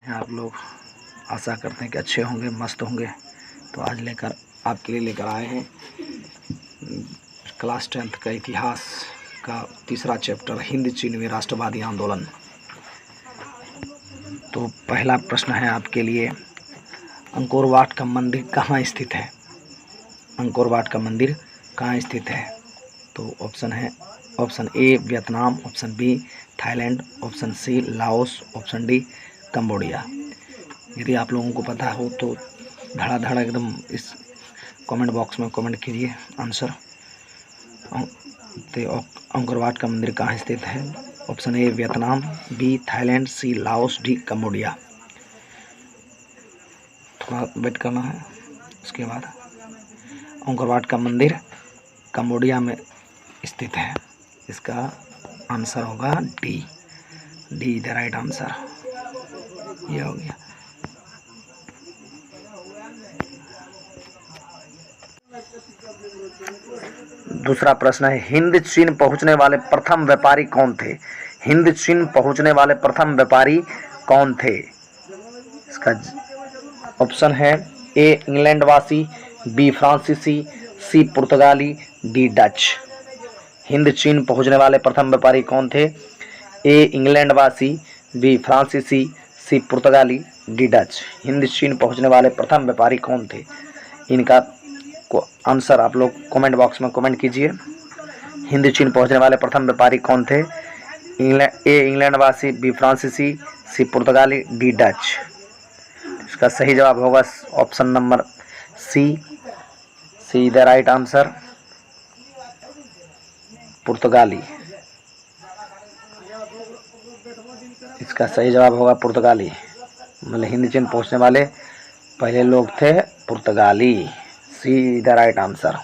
आप लोग आशा करते हैं कि अच्छे होंगे, मस्त होंगे। तो आज आपके लिए लेकर आए हैं क्लास 10th का इतिहास का तीसरा चैप्टर, हिंद चीन में राष्ट्रवादी आंदोलन। तो पहला प्रश्न है आपके लिए, अंकोर वाट का मंदिर कहाँ स्थित है? अंकोर वाट का मंदिर कहाँ स्थित है? तो option A Vietnam, option B Thailand, option C Laos, option D Cambodia. यदि आप लोगों को पता हो तो धड़ाधड़ एकदम इस कमेंट बॉक्स में कमेंट कीजिए आंसर। तो अंकोर वाट का मंदिर कहाँ स्थित है? Option A Vietnam, B Thailand, C Laos, D Cambodia. थोड़ा वेट करना है। उसके बाद अंकोर वाट का मंदिर कंबोडिया में स्थित है। इसका आंसर होगा डी द राइट आंसर। ये हो गया। दूसरा प्रश्न है, हिंद चीन पहुंचने वाले प्रथम व्यापारी कौन थे? हिंद चीन पहुंचने वाले प्रथम व्यापारी कौन थे? इसका ऑप्शन है ए इंग्लैंड वासी, बी फ्रांसीसी, सी पुर्तगाली, डी डच। हिंद चीन पहुंचने वाले प्रथम व्यापारी कौन थे? ए इंग्लैंड वासी, बी फ्रांसीसी, सी पुर्तगाली, डी डच। हिंद चीन पहुंचने वाले प्रथम व्यापारी कौन थे? इनका आंसर आप लोग कमेंट बॉक्स में कमेंट कीजिए। हिंद चीन पहुंचने वाले प्रथम व्यापारी कौन थे? ए इंग्लैंड वासी, बी फ्रांसीसी, सी पुर्तगाली, डी डच। इसका सही जवाब होगा option number see the right answer, पुर्तगाली। इसका सही जवाब होगा पुर्तगाली। मतलब हिंद चीन पहुंचने वाले पहले लोग थे पुर्तगाली। See the right answer.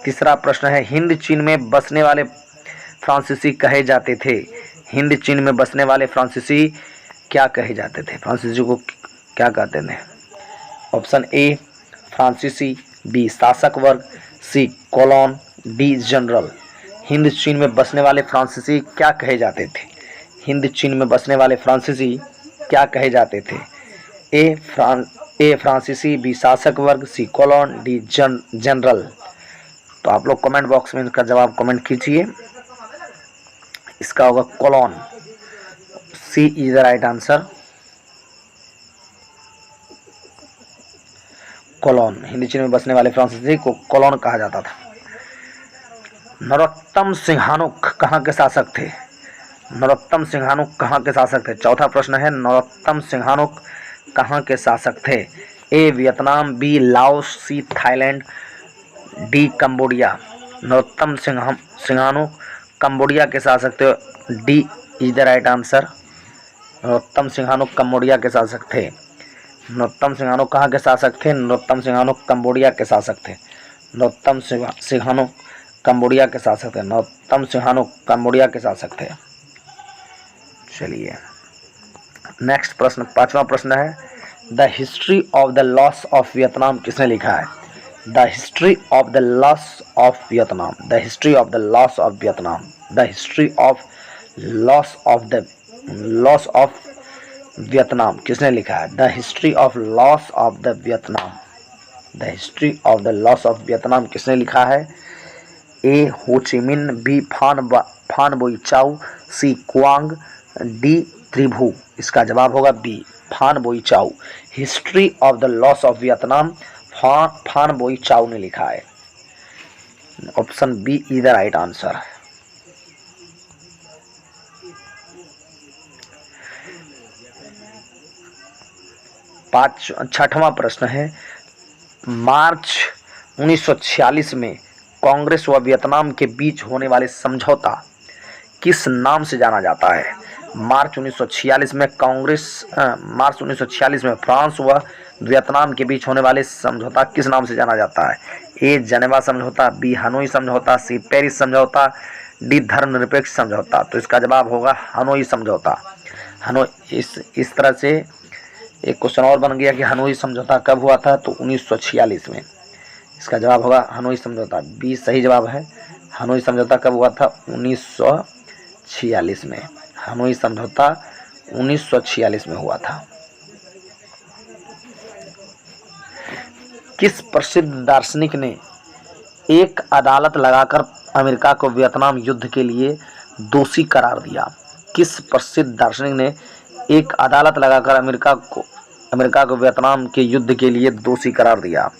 तीसरा प्रश्न है, हिंद चीन में बसने वाले फ्रांसीसी कहे जाते थे? हिंद चीन में बसने वाले फ्रांसीसी क्या कहे जाते थे? फ्रांसीसी को क्या कहते थे? ऑप्शन ए फ्रांसीसी, बी शासक वर्ग, सी कॉलोन, डी जनरल। हिंद चीन में बसने वाले फ्रांसीसी क्या कहे जाते थे? हिंद चीन में बसने वाले फ्रांसीसी क्या कहे जाते थे? ए फ्रांसीसी, बी शासक वर्ग, सी कॉलोन, डी जनरल। तो आप लोग कमेंट बॉक्स में इसका जवाब कमेंट कीजिए। इसका होगा कॉलोन। C is the right answer, कॉलोन। हिंद चीन में बसने वाले फ्रांसीसी को कॉलोन कहा जाता था। नरोत्तम सिंहानुक कहाँ के शासक थे? नरोत्तम सिंहानुक कहाँ के शासक थे? चौथा प्रश्न है, नरोत्तम सिंहानुक कहाँ के शासक थे? A Vietnam, B Laos, C Thailand, D Cambodia. Norodom Sihanouk Cambodia के शासक थे। D is the right answer. Norodom Sihanouk Cambodia के शासक थे। नरोत्तम सिंहानुक कहाँ के शासक थे? नरोत्तम सिंहानुक कंबोडिया के शासक थे। नरोत्तम सिंहानुक कंबोडिया के शासक थे। नरोत्तम सिंहानुक कंबोडिया के शासक थे। चलिए नेक्स्ट प्रश्न, पांचवा प्रश्न है, the history of the loss of Vietnam किसने लिखा है? The history of the loss of Vietnam, the history of the loss of Vietnam, the history of loss of Vietnam किसने लिखा है? The history of loss of the Vietnam, the history of the loss of Vietnam किसने लिखा है? ए हो ची मिन, B Phan Boi चाउ, सी Quang, D त्रिभु। इसका जवाब होगा B Phan Boi Chau. History of the loss of Vietnam Phan Boi Chau ने लिखा है। Option B is the right answer. छठवां प्रश्न है, मार्च 1946 में कांग्रेस व वियतनाम के बीच होने वाले समझौता किस नाम से जाना जाता है? मार्च 1946 में फ्रांस व वियतनाम के बीच होने वाले समझौता किस नाम से जाना जाता है? ए जेनेवा समझौता, बी हनोई समझौता, सी पेरिस समझौता, डी धर्मनिरपेक्ष समझौता। तो इसका जवाब होगा हनोई समझौता। हनोई इस तरह से एक क्वेश्चन और बन गया कि हनोई समझौता कब हुआ था? तो 1946 में। इसका जवाब होगा हनोई समझौता। बी सही जवाब है। हनोई समझौता कब हुआ था? 1946 में। हनोई समझौता 1946 में हुआ था। किस प्रसिद्ध दार्शनिक ने एक अदालत लगाकर अमेरिका को वियतनाम युद्ध के लिए दोषी करार दिया? किस प्रसिद्ध दार्शनिक ने एक अदालत लगाकर अमेरिका को वियतनाम के युद्ध के लिए दोषी करार दिया?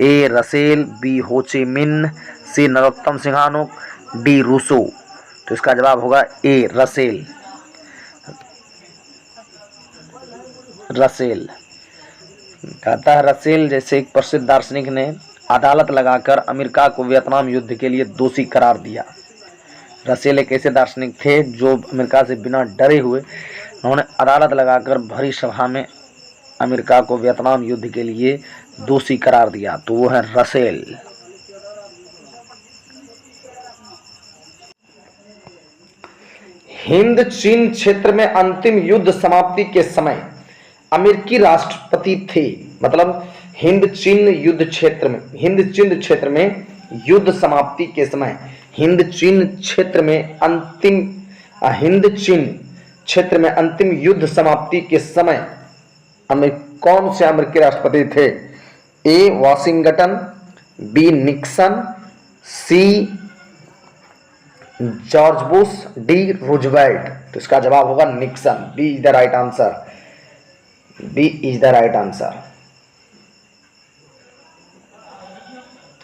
ए रसेल, बी हो ची मिन्ह, सी नरोत्तम सिंघानुक, डी रूसो। तो इसका जवाब होगा ए रसेल। रसेल कहता है रसेल जैसे एक प्रसिद्ध दार्शनिक ने अदालत लगाकर अमेरिका को वियतनाम युद्ध के लिए दोषी करार दिया। रसेल एक ऐसे दार्शनिक थे जो अमेरिका से बिना डरे हुए उन्होंने अदालत लगाकर भरी सभा में अमेरिका को वियतनाम युद्ध के लिए दोषी करार दिया। तो वो है रसेल। हिंद चीन क्षेत्र में अंतिम युद्ध समाप्ति के समय अमेरिकी राष्ट्रपति थे। मतलब हिंद चीन क्षेत्र में युद्ध समाप्ति के समय हिंद चीन क्षेत्र में अंतिम युद्ध समाप्ति के समय कौन से अमेरिकी राष्ट्रपति थे? A Washington, B Nixon, C George Bush, D Roosevelt. तो इसका जवाब होगा Nixon. B is the right answer. B is the right answer.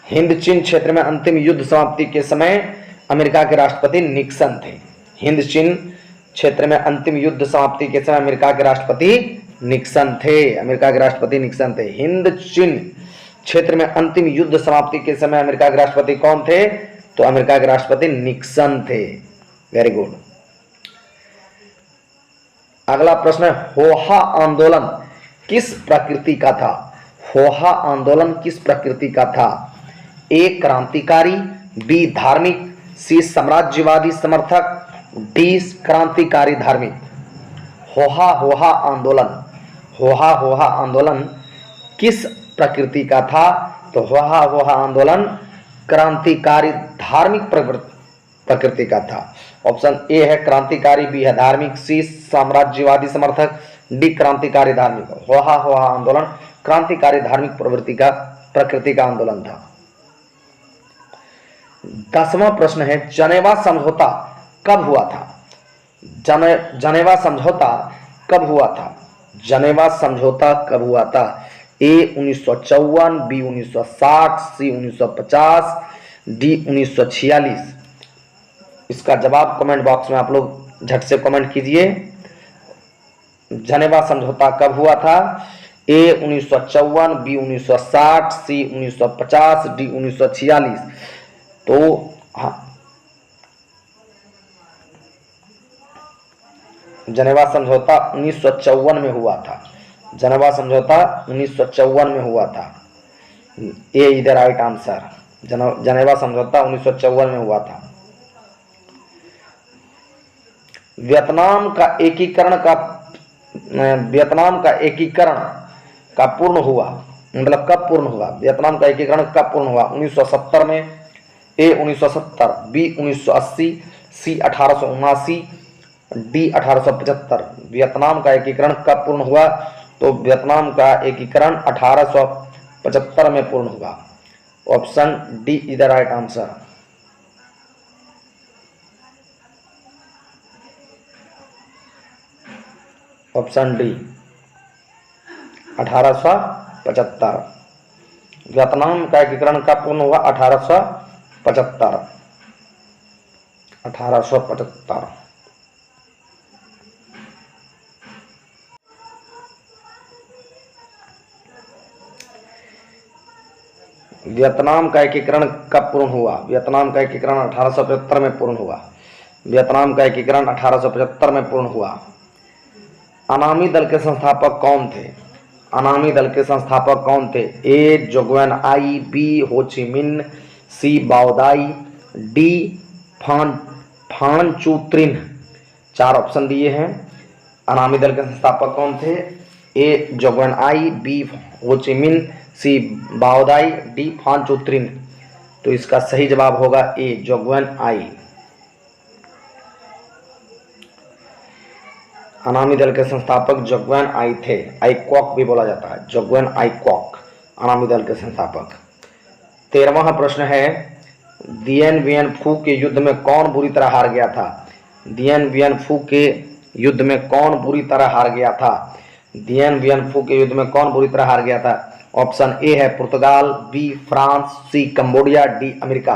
हिंद चीन क्षेत्र में अंतिम युद्ध समाप्ति के समय अमेरिका के राष्ट्रपति निक्सन थे। हिंद चीन क्षेत्र में अंतिम युद्ध समाप्ति के समय अमेरिका के राष्ट्रपति निक्सन थे। अमेरिका के राष्ट्रपति निक्सन थे। हिंद चीन क्षेत्र में अंतिम युद्ध समाप्ति के समय अमेरिका के राष्ट्रपति कौन थे? तो अमेरिका के राष्ट्रपति निक्सन थे। Very good. अगला प्रश्न है होहा आंदोलन किस प्रकृति का था? होहा आंदोलन किस प्रकृति का था? ए क्रांतिकारी, बी धार्मिक, सी साम्राज्यवादी समर्थक, डी क्रांतिकारी धार्मिक। होहा आंदोलन किस प्रकृति का था? तो होहा आंदोलन क्रांतिकारी धार्मिक प्रकृति का था। ऑप्शन ए है क्रांतिकारी, बी है धार्मिक, सी साम्राज्यवादी समर्थक, डी क्रांतिकारी धार्मिक। होहा आंदोलन क्रांतिकारी धार्मिक प्रकृति का आंदोलन था। 10वां प्रश्न है जनेवा समझौता कब हुआ था? जनेवा समझौता कब हुआ था? जनेवा समझौता कब हुआ था? ए 1954, बी 1960, सी 1950, डी 1946। इसका जवाब कमेंट बॉक्स में आप लोग झट से कमेंट कीजिए। जनेवा समझौता कब हुआ था? ए 1954, बी 1960, सी 1950, डी 1946। तो हाँ, जनेवा समझौता 1954 में हुआ था। जनेवा समझौता 1954 में हुआ था। ए इज द राइट आंसर। जनेवा समझौता 1954 में हुआ था। वियतनाम का एकीकरण का पूर्ण हुआ, मतलब कब पूर्ण हुआ? वियतनाम का एकीकरण कब पूर्ण हुआ? 1970 में। ए 1970, बी 1980, सी 1879, डी 1875। वियतनाम का एकीकरण कब पूर्ण हुआ? तो वियतनाम का एकीकरण 1875 में पूर्ण हुआ। Option D is the right answer. Option D 1875। Vietnam का एकीकरण कब पूर्ण हुआ? 1875। वियतनाम का एकीकरण कब पूर्ण हुआ? वियतनाम का एकीकरण 1875 में पूर्ण हुआ। वियतनाम का एकीकरण 1875 में पूर्ण हुआ। अनामी दल के संस्थापक कौन थे? अनामी दल के संस्थापक कौन थे? ए जोगुएन आई, बी हो ची मिन्ह, सी बाओदाई, डी फान चू त्रिन। 4 ऑप्शन दिए हैं। अनामी दल के संस्थापक कौन थे? ए जोगुएन आई, बी हो ची मिन्ह, सी बाओदाई, डी फान चू त्रिन। तो इसका सही जवाब होगा ए जोगुएन आई। अनामी दल के संस्थापक जोग्वेन आई थे, आईक्वाक भी बोला जाता है, जोग्वेन आईक्वाक अनामी दल के संस्थापक। 13वां प्रश्न है, दिएन बियन फू के युद्ध में कौन बुरी तरह हार गया था? दिएन बियन फू के युद्ध में कौन बुरी तरह हार गया था? दिएन बियन फू के युद्ध में कौन बुरी तरह हार गया था? ऑप्शन ए है पुर्तगाल, बी फ्रांस, सी कंबोडिया, डी अमेरिका।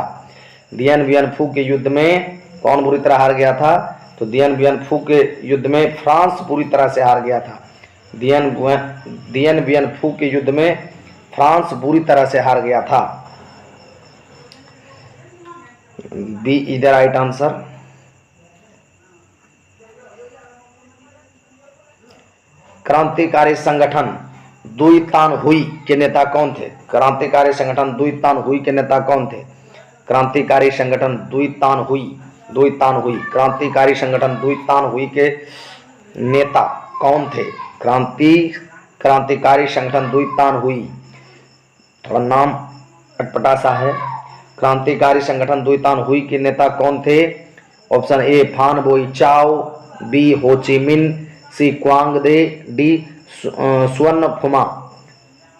दिएन बियन फू के युद्ध में कौन बुरी तरह हार गया था? तो दिएन बियन फू के युद्ध में फ्रांस बुरी तरह से हार गया था। दिएन बियन फू के युद्ध में फ्रांस बुरी तरह से हार गया था। B is the right answer. क्रांतिकारी संगठन दुई तान हुई के नेता कौन थे? क्रांतिकारी संगठन दुई तान हुई के नेता कौन थे? क्रांतिकारी संगठन दुई तान हुई क्रांतिकारी संगठन दुई तान हुई के नेता कौन थे? क्रांतिकारी संगठन दुई तान हुई, थोड़ा नाम अटपटा सा है। क्रांतिकारी संगठन दुई तान हुई के नेता कौन थे? ऑप्शन ए फान बोई चाओ, बी हो ची मिन, सी क्वांग दे, डी स्वर्ण फुमा।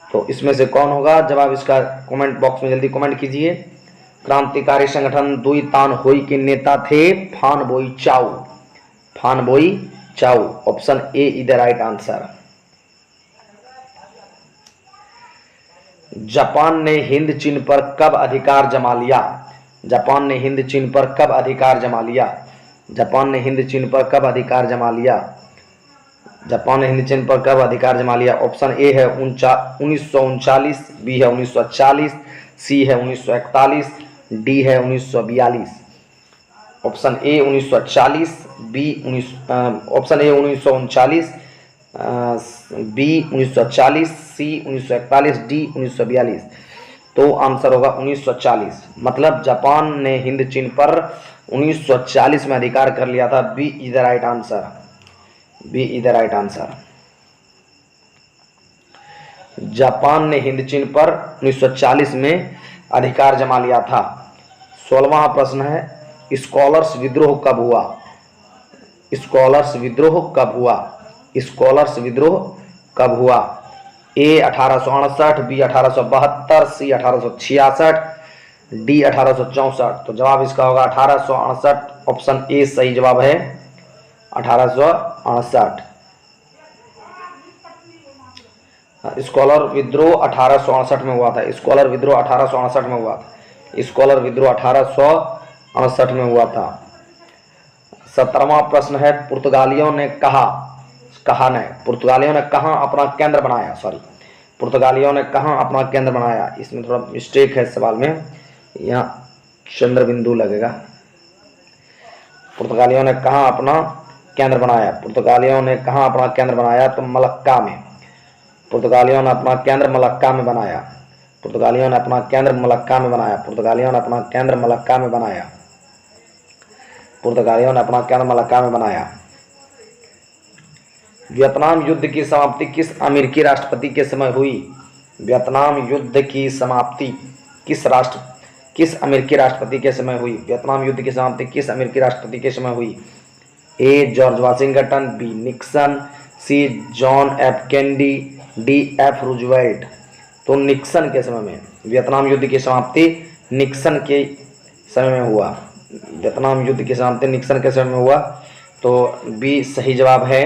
तो इसमें से कौन होगा जवाब? इसका कमेंट बॉक्स में जल्दी कमेंट कीजिए। क्रांतिकारी संगठन दुई तान हुई के नेता थे फान बोई चाओ, फान बोई चाओ। Option A is the right answer. Japan ने हिंद चीन पर कब अधिकार जमा लिया? जापान ने हिंद चीन पर कब अधिकार जमा लिया? जापान ने हिंद चीन पर कब अधिकार जमा लिया? जापान ने हिंद चीन पर कब अधिकार जमा लिया? ऑप्शन ए है 1939, बी है 1940, सी है 1941, डी है 1942। Option A 1940, option A 1939, B 1940, C 1941, D 1942। तो आंसर होगा 1940। मतलब जापान ने हिंद चीन पर 1940 में अधिकार कर लिया था। B is the right answer. B is the right answer. Japan ने हिंद चीन पर 1940 में अधिकार जमा लिया था। 16वां प्रश्न है, स्कॉलर्स विद्रोह कब हुआ? स्कॉलर्स विद्रोह कब हुआ? स्कॉलर्स विद्रोह कब हुआ? ए 1868, बी 1872, सी 1866, डी 1864। तो जवाब इसका होगा 1868। ऑप्शन ए सही जवाब है, 1868। स्कॉलर विद्रोह 1868 में हुआ था। स्कॉलर विद्रोह 1868 में हुआ था। स्कॉलर विद्रोह 1868 में हुआ था। 17वां प्रश्न है, पुर्तगालियों ने कहाँ अपना केंद्र बनाया? पुर्तगालियों ने कहाँ अपना केंद्र बनाया? इसमें थोड़ा मिस्टेक है सवाल में, यहाँ चंद्र बिंदु लगेगा। पुर्तगालियों ने कहाँ अपना केंद्र बनाया? पुर्तगालियों ने कहाँ अपना केंद्र बनाया? तो मलक्का में। पुर्तगालियों ने अपना केंद्र मलक्का में बनाया। पुर्तगालियों ने अपना केंद्र मलक्का में बनाया। पुर्तगालियों ने अपना केंद्र मलक्का में बनाया। पुर्तगालियों ने अपना केंद्र मलक्का में बनाया। वियतनाम युद्ध की समाप्ति किस अमेरिकी राष्ट्रपति के समय हुई? वियतनाम युद्ध की समाप्ति किस अमेरिकी राष्ट्रपति के समय हुई? वियतनाम युद्ध की समाप्ति किस अमेरिकी राष्ट्रपति के समय हुई? A George Washington, B Nixon, C John F Kennedy, D F Roosevelt. तो निक्सन के समय में। वियतनाम युद्ध की समाप्ति निक्सन के समय में हुआ। वियतनाम युद्ध की समाप्ति निक्सन के समय में हुआ। तो बी सही जवाब है।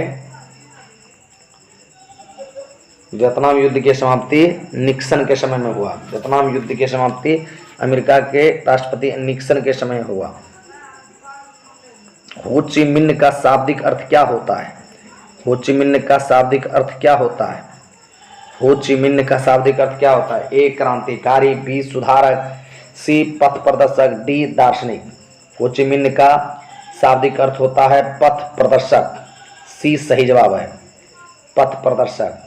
वियतनाम युद्ध की समाप्ति निक्सन के समय में हुआ। वियतनाम युद्ध की समाप्ति अमेरिका के राष्ट्रपति निक्सन के समय हुआ। हो ची मिन्ह का शाब्दिक अर्थ क्या होता है? हो ची मिन्ह का शाब्दिक अर्थ क्या होता है? हो ची मिन्ह का शाब्दिक अर्थ क्या होता है? ए क्रांतिकारी, बी सुधारक, सी पथ प्रदर्शक, डी दार्शनिक। हो ची मिन्ह का शाब्दिक अर्थ होता है पथ प्रदर्शक। सी सही जवाब है, पथ प्रदर्शक।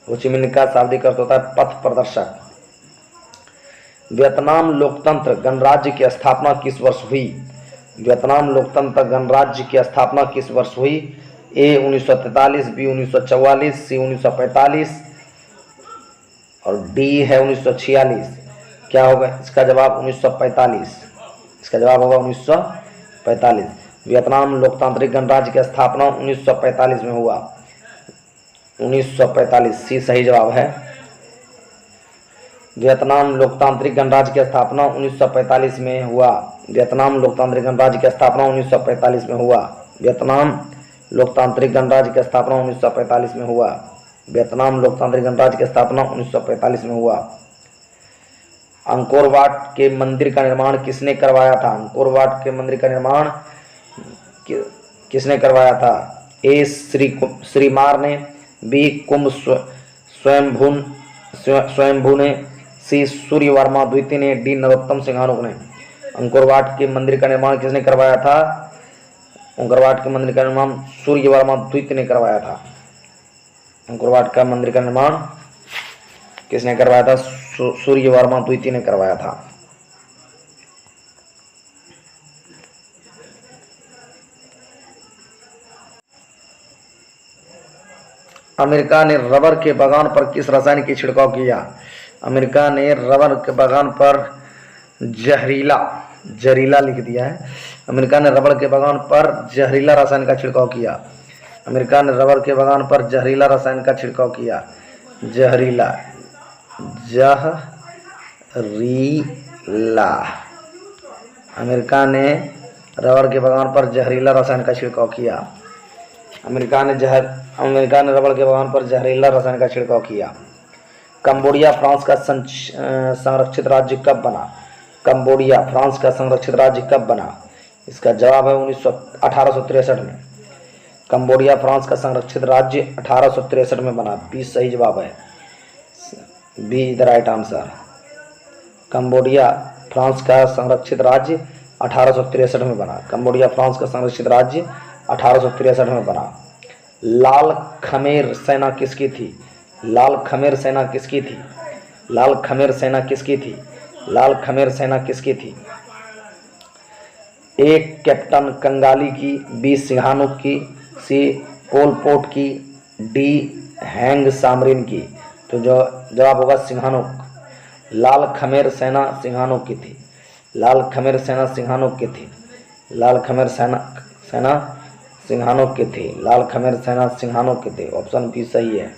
हो ची मिन्ह का शाब्दिक अर्थ होता है पथ प्रदर्शक। वियतनाम लोकतंत्र गणराज्य की स्थापना किस वर्ष हुई? वियतनाम लोकतंत्र गणराज्य की स्थापना किस वर्ष हुई? ए 1943, बी 1944, सी 1945 और डी है 1946। क्या होगा इसका जवाब? 1945। इसका जवाब होगा 1945। वियतनाम लोकतांत्रिक गणराज्य की स्थापना 1945 में हुआ। 1945 सी सही जवाब है। वियतनाम लोकतांत्रिक गणराज्य की स्थापना 1945 में हुआ। वियतनाम लोकतांत्रिक गणराज्य की स्थापना 1945 में हुआ। वियतनाम लोकतांत्रिक गणराज्य की स्थापना 1945 में हुआ। वियतनाम लोकतांत्रिक गणराज्य की स्थापना 1945 में हुआ। अंकोर वाट के मंदिर का निर्माण किसने करवाया था? अंकोर वाट के मंदिर का निर्माण किसने करवाया था? ए श्रीमार ने, बी कुंभ स्वयंभू ने, सी सूर्य वर्मा द्वितीय ने, डी नरोत्तम सिंहानुक ने। अंकोर वाट के मंदिर का निर्माण किसने करवाया था? अंकोर वाट के मंदिर का निर्माण सूर्य वर्मा द्वितीय ने करवाया था। अंकोर वाट का मंदिर का निर्माण किसने करवाया था? सूर्य वर्मा द्वितीय ने करवाया था। अमेरिका ने रबर के बागान पर किस रसायन की छिड़काव किया? अमेरिका ने रबर के बागान पर जहरीला लिख दिया है। अमेरिका ने रबर के बागान पर जहरीला रसायन का छिड़काव किया। अमेरिका ने रबर के बागान पर जहरीला रसायन का छिड़काव किया। जहरीला अमेरिका ने रबर के बागान पर जहरीला रसायन का छिड़काव किया। अमेरिका ने रबर के बागान पर जहरीला रसायन का छिड़काव किया। कंबोडिया फ्रांस का संरक्षित राज्य कब बना? कंबोडिया फ्रांस का संरक्षित राज्य कब बना? इसका जवाब है 1863 में। कंबोडिया फ्रांस का संरक्षित राज्य 1863 में बना। बी सही जवाब है। B is the right answer. Cambodia France का संरक्षित राज्य 1863 में बना। कंबोडिया फ्रांस का संरक्षित राज्य 1863 में बना। लाल खमेर सेना किसकी थी? लाल खमेर सेना किसकी थी? लाल खमेर सेना किसकी थी? लाल खमेर सेना किसकी थी? ए कैप्टन कंगाली की, बी सिंघानुक की, सी पोल पोट की, डी हैंग सामरिन की। तो जो जवाब होगा सिंघानुक। लाल खमेर सेना सिंघानुक की थी। लाल खमेर सेना सिंघानुक की थी। लाल खमेर सेना सिंघानुक की थी। लाल खमेर सेना सिंघानुक की थी। ऑप्शन बी सही है।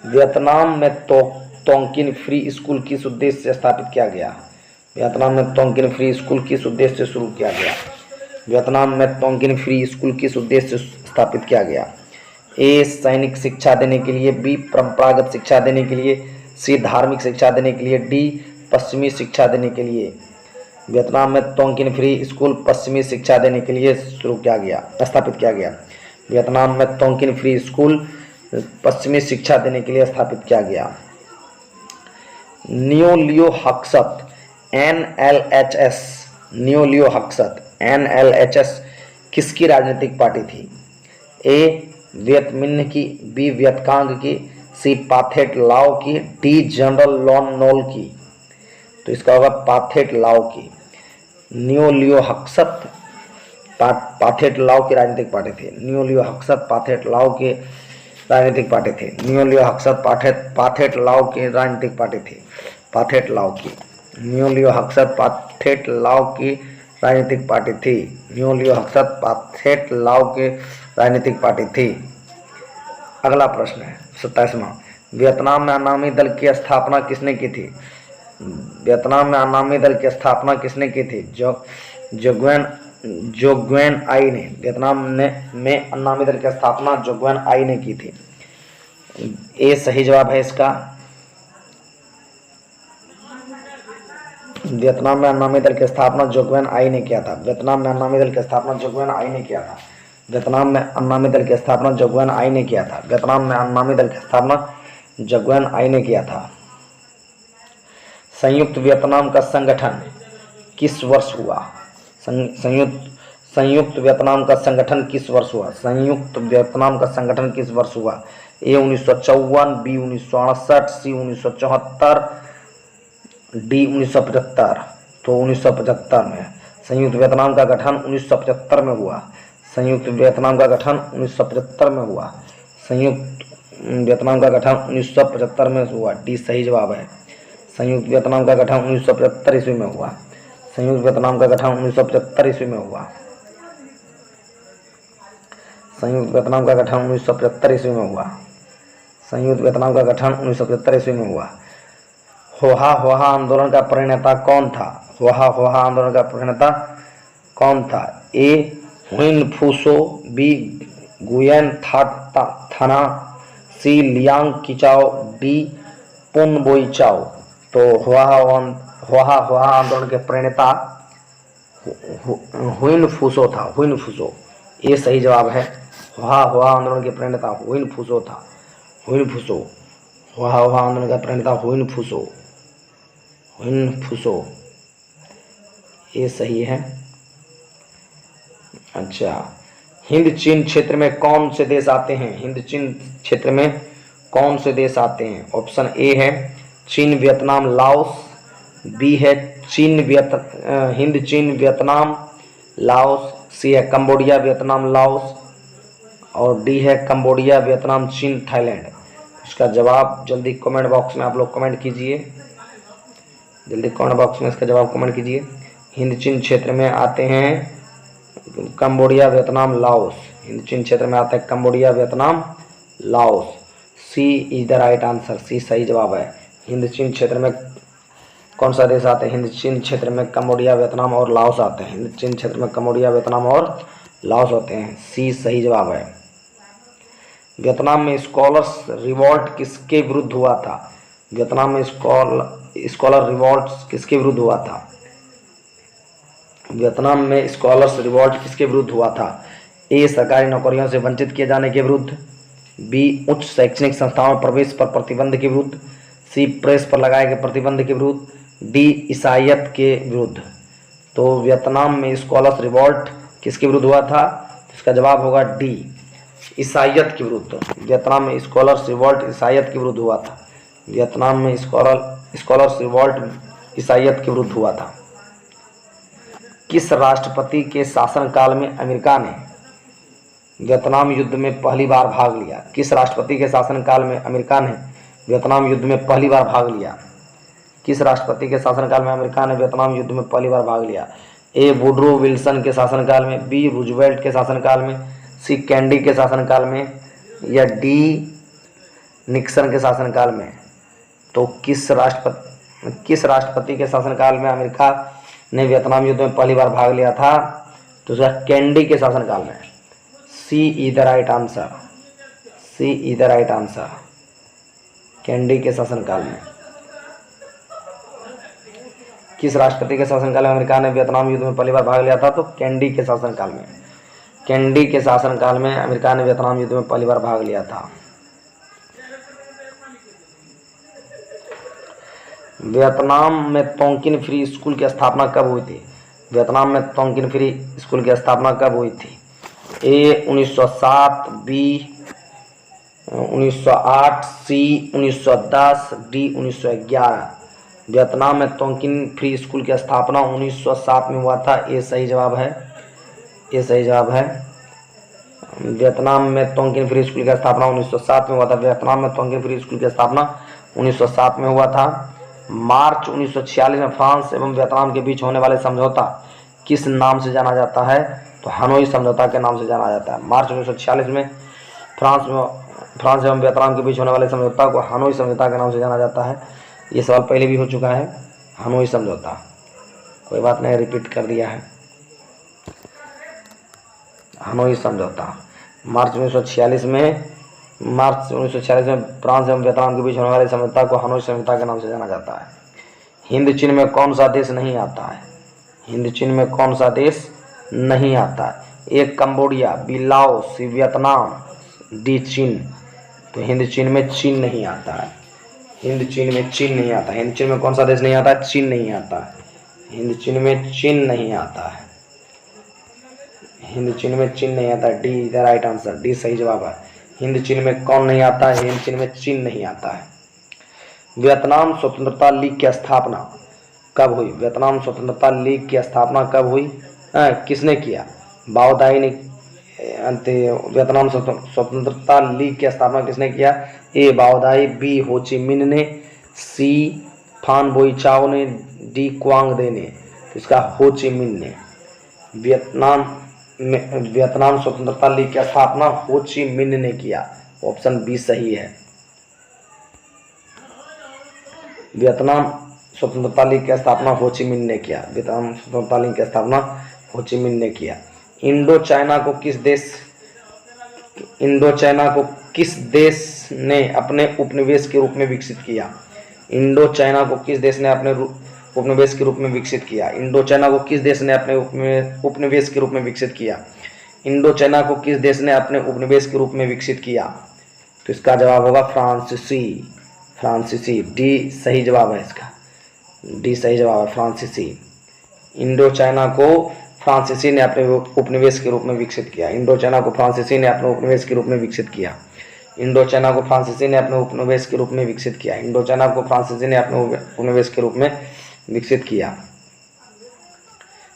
वियतनाम में तोंकिन फ्री स्कूल किस उद्देश्य से स्थापित किया गया? वियतनाम में तोंकिन फ्री स्कूल किस उद्देश्य से शुरू किया गया? वियतनाम में तोंकिन फ्री स्कूल किस उद्देश्य से स्थापित किया गया? ए सैनिक शिक्षा देने के लिए, बी परंपरागत शिक्षा देने के लिए, सी धार्मिक शिक्षा देने के लिए, डी पश्चिमी शिक्षा देने के लिए। वियतनाम में तोंकिन फ्री स्कूल पश्चिमी शिक्षा देने के लिए स्थापित किया गया। वियतनाम में तोंकिन फ्री स्कूल पश्चिमी शिक्षा देने के लिए स्थापित किया गया। नियो लियो हक्सत NLHS, नियो लियो हक्सत NLHS किसकी राजनीतिक पार्टी थी? ए वियत मिन्ह की, बी वियतकांग की, सी पाथेट लाओ की, डी जनरल लॉन नोल की। तो इसका होगा पाथेट लाओ की। नियो लियो हक्सत पाथेट लाओ की राजनीतिक पार्टी थी। नियो लियो हक्सत पाथेट लाओ की राजनीतिक पार्टी थी। नियो लियो हक्सत पाथेट लाओ की राजनीतिक पार्टी थी। पाथेट लाओ की। नियो लियो हक्सत पाथेट लाओ की राजनीतिक पार्टी थी। नियो लियो हक्सत पाथेट लाओ की राजनीतिक पार्टी थी। अगला प्रश्न है 27वां। वियतनाम में अनामी दल की स्थापना किसने की थी? वियतनाम में अनामी दल की स्थापना किसने की थी? जोग्वेन आई ने। वियतनाम में अनामी दल की स्थापना जोग्वेन आई ने की थी। ए सही जवाब है इसका। वियतनाम में अनामी दल की स्थापना जोग्वेन आई ने किया था। वियतनाम में अनामी दल की स्थापना जोग्वेन आई ने किया था। वियतनाम में अनामी दल की स्थापना जोग्वेन आई ने किया था। वियतनाम में अनामी दल की स्थापना जोग्वेन आई ने किया था। संयुक्त वियतनाम का संगठन किस वर्ष हुआ? संयुक्त वियतनाम का संगठन किस वर्ष हुआ? संयुक्त वियतनाम का संगठन किस वर्ष हुआ? ए 1954, बी 1968, सी 1974, डी 1975। तो 1975 में संयुक्त वियतनाम का गठन 1975 में हुआ। संयुक्त वियतनाम का गठन 1975 में हुआ। संयुक्त वियतनाम का गठन 1975 में हुआ। डी सही जवाब है। संयुक्त वियतनाम का गठन 1975 ईस्वी में हुआ। संयुक्त वियतनाम का गठन 1975 ईस्वी में हुआ। संयुक्त वियतनाम का गठन 1975 ईस्वी में हुआ। संयुक्त वियतनाम का गठन 1975 ईस्वी में हुआ। होहा होहा आंदोलन का प्रणेता कौन था? होहा होहा आंदोलन का प्रणेता कौन था? ए हुइन फूसो, बी गुयेन थाना, सी लियांग किचाओ, डी पुन बोई चाओ। तो होहा होहा आंदोलन के प्रणेता हुइन फूसो था। हुइन फूसो ये सही जवाब है। होहा होहा आंदोलन के प्रणेता हुइन फूसो था। हुइन फूसो, होहा होहा आंदोलन का प्रणेता हुइन फूसो। हुइन फूसो ये सही है। अच्छा, हिंद चीन क्षेत्र में कौन से देश आते हैं? हिंद चीन क्षेत्र में कौन से देश आते हैं? ऑप्शन ए है चीन वियतनाम लाओस, बी है हिंद चीन वियतनाम लाओस, सी है कंबोडिया वियतनाम लाओस और डी है कंबोडिया वियतनाम चीन थाईलैंड। इसका जवाब जल्दी कमेंट बॉक्स में आप लोग कमेंट कीजिए। जल्दी कमेंट बॉक्स में इसका जवाब कमेंट कीजिए। हिंद चीन क्षेत्र में आते हैं कंबोडिया वियतनाम लाओस। हिंद चीन क्षेत्र में आता है Cambodia Vietnam Laos. C is the right answer. C सही जवाब है। हिंद चीन क्षेत्र में कौन सा देश आते हैं? हिंद चीन क्षेत्र में कंबोडिया वियतनाम और लाओस आते हैं। हिंद चीन क्षेत्र में कंबोडिया वियतनाम और लाओस होते हैं। सी सही जवाब है। वियतनाम में स्कॉलर्स रिवॉल्ट किसके विरुद्ध हुआ था? वियतनाम में स्कॉलर रिवॉल्ट किसके विरुद्ध हुआ था? वियतनाम में स्कॉलर्स रिवॉल्ट किसके विरुद्ध हुआ था? ए सरकारी नौकरियों से वंचित किए जाने के विरुद्ध, बी उच्च शैक्षणिक संस्थाओं में प्रवेश पर प्रतिबंध के विरुद्ध, सी प्रेस पर लगाए गए प्रतिबंध के विरुद्ध, डी ईसाईयत के विरुद्ध। तो वियतनाम में स्कॉलर्स रिवॉल्ट किसके विरुद्ध हुआ था? इसका जवाब होगा डी ईसाईयत के विरुद्ध। वियतनाम में स्कॉलर्स रिवॉल्ट ईसाईयत के विरुद्ध हुआ था। वियतनाम में स्कॉलर्स रिवॉल्ट ईसाईयत के विरुद्ध हुआ था। किस राष्ट्रपति के शासनकाल में अमेरिका ने वियतनाम युद्ध में पहली बार भाग लिया? किस राष्ट्रपति के शासनकाल में अमेरिका ने वियतनाम युद्ध में पहली बार भाग लिया? किस राष्ट्रपति के शासनकाल में अमेरिका ने वियतनाम युद्ध में पहली बार भाग लिया? ए वुडरो विल्सन के शासनकाल में, बी रूजवेल्ट के शासनकाल में, सी कैंडी के शासनकाल में या डी निक्सन के शासनकाल में। तो किस राष्ट्रपति के शासनकाल में अमेरिका ने वियतनाम युद्ध में पहली बार भाग लिया था? तो उसका कैंडी के शासनकाल में। C is the right answer. C is the right answer. Kandy के शासनकाल में। किस राष्ट्रपति के शासनकाल में अमेरिका ने वियतनाम युद्ध में पहली बार भाग लिया था? तो कैंडी के शासनकाल में। कैंडी के शासनकाल में अमेरिका ने वियतनाम युद्ध में पहली बार भाग लिया था। वियतनाम में तोंकिन फ्री स्कूल की स्थापना कब हुई थी? वियतनाम में तोंकिन फ्री स्कूल की स्थापना कब हुई थी? ए 1907, बी 1908, सी 1910, डी 1911। वियतनाम में तोंकिन फ्री स्कूल की स्थापना 1907 में हुआ था। ये सही जवाब है। ये सही जवाब है। वियतनाम में तोंकिन फ्री स्कूल की स्थापना 1907 में हुआ था। वियतनाम में तोंकिन फ्री स्कूल की स्थापना 1907 में हुआ था। मार्च 1946 में फ्रांस एवं वियतनाम के बीच होने वाले समझौता किस नाम से जाना जाता है? तो हनोई समझौता के नाम से जाना जाता है। मार्च 1946 में फ्रांस एवं वियतनाम के बीच होने वाले समझौता को हनोई समझौता के नाम से जाना जाता है। ये सवाल पहले भी हो चुका है। हनोई समझौता, कोई बात नहीं, रिपीट कर दिया है। हनोई समझौता मार्च 1946 में फ्रांस एवं वियतनाम के बीच होने वाले समझौता को हनोई समझौता के नाम से जाना जाता है। हिंद चीन में कौन सा देश नहीं आता है? हिंद चीन में कौन सा देश नहीं आता है? A Cambodia, B Laos, C Vietnam, D चीन। तो हिंद चीन में चीन नहीं आता है। हिंद चीन में चीन नहीं आता। हिंद चीन में कौन सा देश नहीं आता है? चीन नहीं आता है। हिंद चीन में चीन नहीं आता है। हिंद चीन में चीन नहीं आता। D the right answer. D सही जवाब है। हिंद चीन में कौन नहीं आता है? हिंद चीन में चीन नहीं आता है। वियतनाम स्वतंत्रता लीग की स्थापना कब हुई? वियतनाम स्वतंत्रता लीग की स्थापना कब हुई? किसने किया? बाओदाई ने। वियतनाम स्वतंत्रता लीग की स्थापना किसने किया? ए बाओदाई, बी होची मिन्ह ने, सी फान बोई चाओ ने, डी क्वांग दे ने। तो इसका हो ची मिन्ह ने। वियतनाम स्वतंत्रता लीग की स्थापना हो ची मिन्ह ने किया। ऑप्शन बी सही है। वियतनाम स्वतंत्रता लीग की स्थापना हो ची मिन्ह ने किया। वियतनाम स्वतंत्रता लीग की स्थापना हो ची मिन्ह ने किया। इंडो चाइना को किस देश ने अपने उपनिवेश के रूप में विकसित किया। इंडो चाइना को किस देश ने अपने उपनिवेश के रूप में विकसित किया। इंडो चाइना को किस देश ने अपने उपनिवेश के रूप में विकसित किया। इंडो चाइना को किस देश ने अपने उपनिवेश के रूप में विकसित किया। तो इसका जवाब होगा फ्रांसीसी। डी सही जवाब है इसका। डी सही जवाब है, फ्रांसीसी। इंडो चाइना को फ्रांसीसी ने अपने उपनिवेश के रूप में विकसित किया। इंडो चाइना को फ्रांसीसी ने अपने उपनिवेश के रूप में विकसित किया। इंडो चाइना को फ्रांसीसी ने अपने उपनिवेश के रूप में विकसित किया। इंडो चाइना को फ्रांसीसी ने अपने उपनिवेश के रूप में विकसित किया।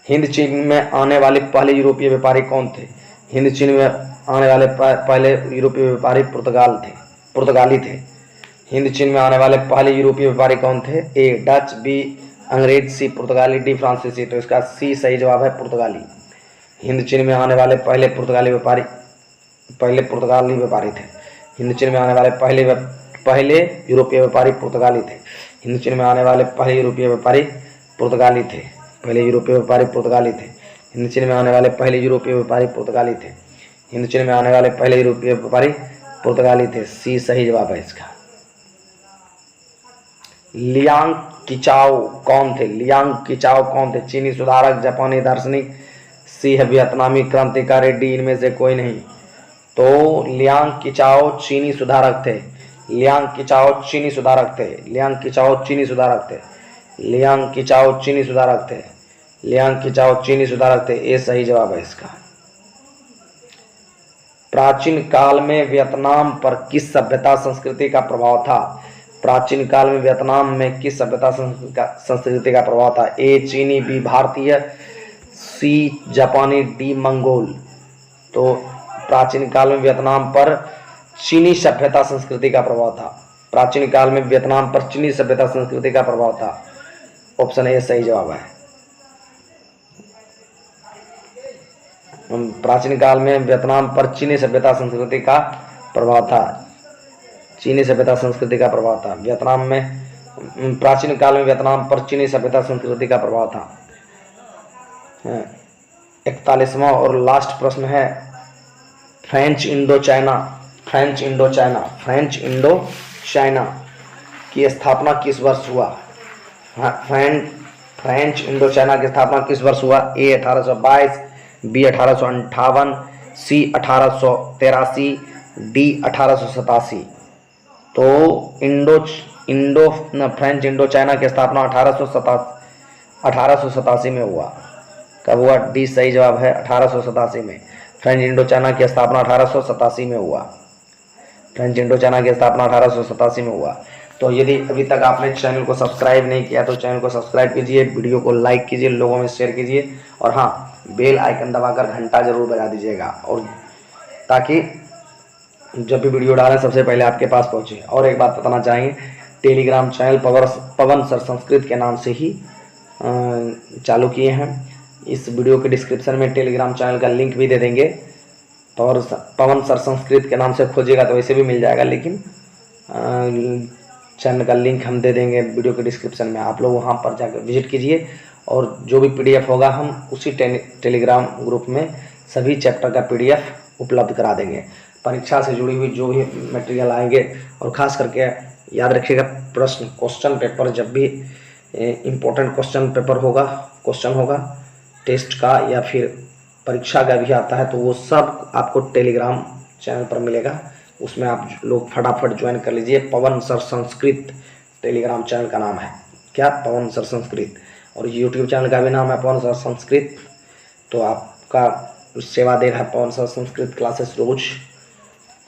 हिंद चीन में आने वाले पहले यूरोपीय व्यापारी कौन थे। हिंद चीन में आने वाले पहले यूरोपीय व्यापारी पुर्तगाली थे। हिंद चीन में आने वाले पहले यूरोपीय व्यापारी कौन थे। ए डच, बी अंग्रेज, सी पुर्तगाली, डी फ्रांसीसी। तो इसका सी सही जवाब है, पुर्तगाली। हिंद चीन में आने वाले पहले पुर्तगाली व्यापारी थे। हिंद चीन में आने वाले पहले यूरोपीय व्यापारी पुर्तगाली थे। हिंद चीन में आने वाले पहले यूरोपीय व्यापारी पुर्तगाली थे। हिंद चीन में आने वाले पहले यूरोपीय व्यापारी पुर्तगाली थे। हिंद चीन में आने वाले पहले यूरोपीय व्यापारी पुर्तगाली थे। सी सही जवाब है इसका। लियांग किचाओ कौन थे। चीनी सुधारक, जापानी दार्शनिक, सी है वियतनामी क्रांतिकारी, डी इनमें से कोई नहीं। तो लियांग किचाओ चीनी सुधारक थे। लियांग किचाओ चीनी सुधारक थे। ये सही जवाब है इसका। प्राचीन काल में वियतनाम पर किस सभ्यता संस्कृति का प्रभाव था। प्राचीन काल में वियतनाम में किस सभ्यता संस्कृति का प्रभाव था। ए चीनी, बी भारतीय, सी जापानी, डी मंगोल। तो प्राचीन काल में वियतनाम पर चीनी सभ्यता संस्कृति का प्रभाव था। प्राचीन काल में वियतनाम पर चीनी सभ्यता संस्कृति का प्रभाव था। ऑप्शन ए सही जवाब है। प्राचीन काल में वियतनाम पर चीनी सभ्यता संस्कृति का प्रभाव था। वियतनाम में प्राचीन काल में वियतनाम पर चीनी सभ्यता संस्कृति का प्रभाव था। 41वां और लास्ट प्रश्न है, फ्रेंच इंडो चाइना की स्थापना किस वर्ष हुआ। फ्रेंच इंडो चाइना की स्थापना किस वर्ष हुआ। ए 1822, बी 1858, सी 1883, डी 1887। तो फ्रेंच इंडो चाइना की स्थापना 1887 में हुआ। कब हुआ। डी सही जवाब है, 1887 में। फ्रेंच इंडो चाइना की स्थापना 1887 में हुआ। तो यदि अभी तक आपने चैनल को सब्सक्राइब नहीं किया तो चैनल को सब्सक्राइब कीजिए, वीडियो को लाइक कीजिए, लोगों में शेयर कीजिए, और हाँ, बेल आइकन दबाकर घंटा जरूर बजा दीजिएगा, और ताकि जब भी वीडियो डालें सबसे पहले आपके पास पहुंचे। और एक बात बताना चाहेंगे, टेलीग्राम चैनल पवन सर संस्कृत के नाम से ही चालू किए हैं। इस वीडियो के डिस्क्रिप्शन में टेलीग्राम चैनल का लिंक भी दे देंगे। पवन सर संस्कृत के नाम से खोजिएगा तो वैसे भी मिल जाएगा, लेकिन चैनल का लिंक हम दे देंगे वीडियो के डिस्क्रिप्शन में। आप लोग वहां पर जाकर विजिट कीजिए, और जो भी PDF होगा हम उसी टेलीग्राम ग्रुप में सभी चैप्टर का PDF उपलब्ध करा देंगे। परीक्षा से जुड़ी हुई जो भी मटेरियल आएंगे, और ख़ास करके याद रखिएगा, क्वेश्चन पेपर जब भी इम्पोर्टेंट क्वेश्चन होगा टेस्ट का या फिर परीक्षा का भी आता है, तो वो सब आपको टेलीग्राम चैनल पर मिलेगा। उसमें आप लोग फटाफट ज्वाइन कर लीजिए। पवन सर संस्कृत टेलीग्राम चैनल का नाम है। क्या, पवन सर संस्कृत। और यूट्यूब चैनल का भी नाम है पवन सर संस्कृत। तो आपका सेवा दे रहा है पवन सर संस्कृत क्लासेस रोज।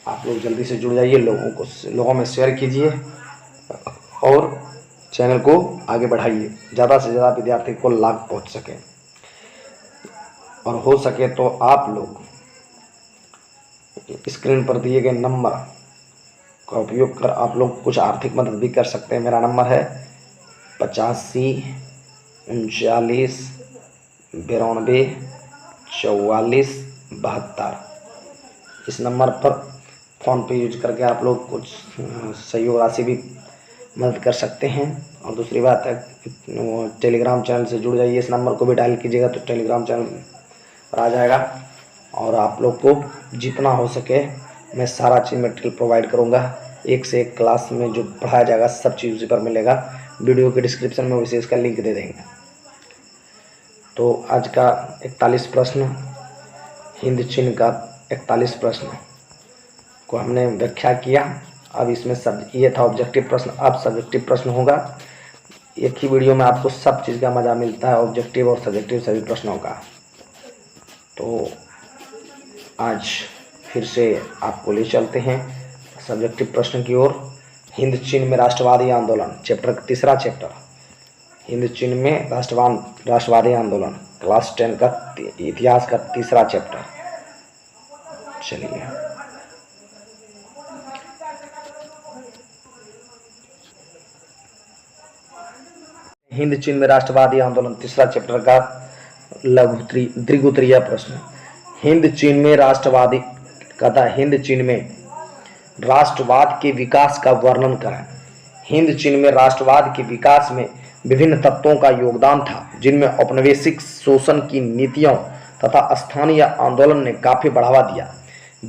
आप लोग जल्दी से जुड़ जाइए, लोगों में शेयर कीजिए, और चैनल को आगे बढ़ाइए, ज़्यादा से ज़्यादा विद्यार्थी को लाभ पहुंच सके। और हो सके तो आप लोग स्क्रीन पर दिए गए नंबर का उपयोग कर आप लोग कुछ आर्थिक मदद भी कर सकते हैं। मेरा नंबर है 85 39 924472। इस नंबर पर फ़ोन पे यूज करके आप लोग कुछ सहयोग राशि भी मदद कर सकते हैं। और दूसरी बात है, वो टेलीग्राम चैनल से जुड़ जाइए। इस नंबर को भी डायल कीजिएगा तो टेलीग्राम चैनल पर आ जाएगा। और आप लोग को जितना हो सके मैं सारा चीज़ मटेरियल प्रोवाइड करूँगा। एक से एक क्लास में जो पढ़ाया जाएगा सब चीज़ उसी पर मिलेगा। वीडियो के डिस्क्रिप्शन में विशेष का लिंक दे देंगे। तो आज का 41 प्रश्न, हिंद चिन्ह का 41 प्रश्न को हमने व्याख्या किया। अब इसमें सब ये था ऑब्जेक्टिव प्रश्न, अब सब्जेक्टिव प्रश्न होगा। एक ही वीडियो में आपको सब चीज़ का मज़ा मिलता है, ऑब्जेक्टिव और सब्जेक्टिव सभी प्रश्नों का। तो आज फिर से आपको ले चलते हैं सब्जेक्टिव प्रश्न की ओर। हिंद चीन में राष्ट्रवादी आंदोलन, चैप्टर का तीसरा चैप्टर, हिंद चीन में राष्ट्रवादी आंदोलन, क्लास 10 का इतिहास का तीसरा चैप्टर। चलिए हिंद चीन में राष्ट्रवादी आंदोलन तीसरा चैप्टर का द्विगुत्रीय प्रश्न। हिंद चीन में राष्ट्रवादी कथा, हिंद चीन में राष्ट्रवाद के विकास का वर्णन करें। हिंद चीन में राष्ट्रवाद के विकास में विभिन्न तत्वों का योगदान था, जिनमें औपनिवेशिक शोषण की नीतियों तथा स्थानीय आंदोलन ने काफी बढ़ावा दिया।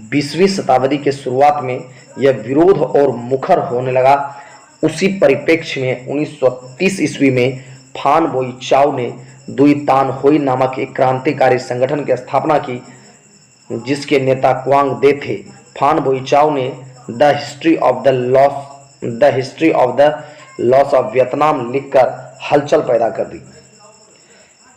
20वीं शताब्दी के शुरुआत में यह विरोध और मुखर होने लगा। उसी परिप्रेक्ष्य में 1930 ईस्वी में फान बोई चाओ ने दुई तान होई नामक एक क्रांतिकारी संगठन की स्थापना की, जिसके नेता क्वांग दे थे। फान बोई चाओ ने the history of the loss of Vietnam लिखकर हलचल पैदा कर दी।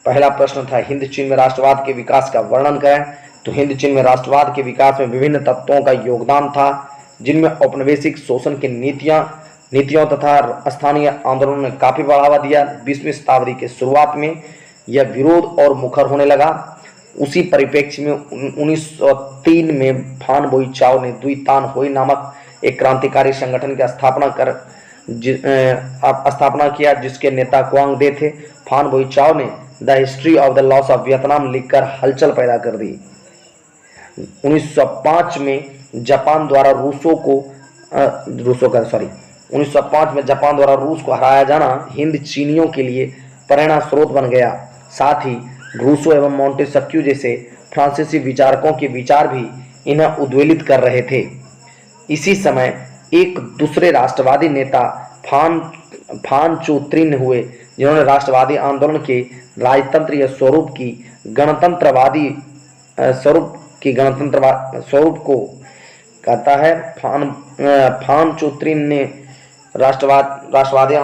पहला प्रश्न था हिंद चीन में राष्ट्रवाद के विकास का वर्णन करें। तो हिंद चीन में राष्ट्रवाद के विकास में विभिन्न तत्वों का योगदान था, जिनमें औपनिवेशिक शोषण की नीतियों तथा स्थानीय आंदोलनों ने काफी बढ़ावा दिया। 20वीं शताब्दी के शुरुआत में यह विरोध और मुखर होने लगा। उसी परिप्रेक्ष्य में 1903 में फान बोई चाओ ने दुई तान होई नामक एक क्रांतिकारी संगठन की स्थापना किया, जिसके नेता क्वांग दे थे। फान बोई चाओ ने the history of the loss of Vietnam लिखकर हलचल पैदा कर दी। 1905 में जापान द्वारा रूस को हराया जाना हिंद चीनियों के लिए प्रेरणा स्रोत बन गया। साथ ही रूसो एवं मोंटेस्क्यू जैसे फ्रांसीसी विचारकों के विचार भी इन्हें उद्वेलित कर रहे थे। इसी समय एक दूसरे राष्ट्रवादी नेता फान चो त्रिन हुए, जिन्होंने राष्ट्रवादी आंदोलन के राजतंत्रीय स्वरूप को कहता है। फान चो त्रिन ने राष्ट्रवादी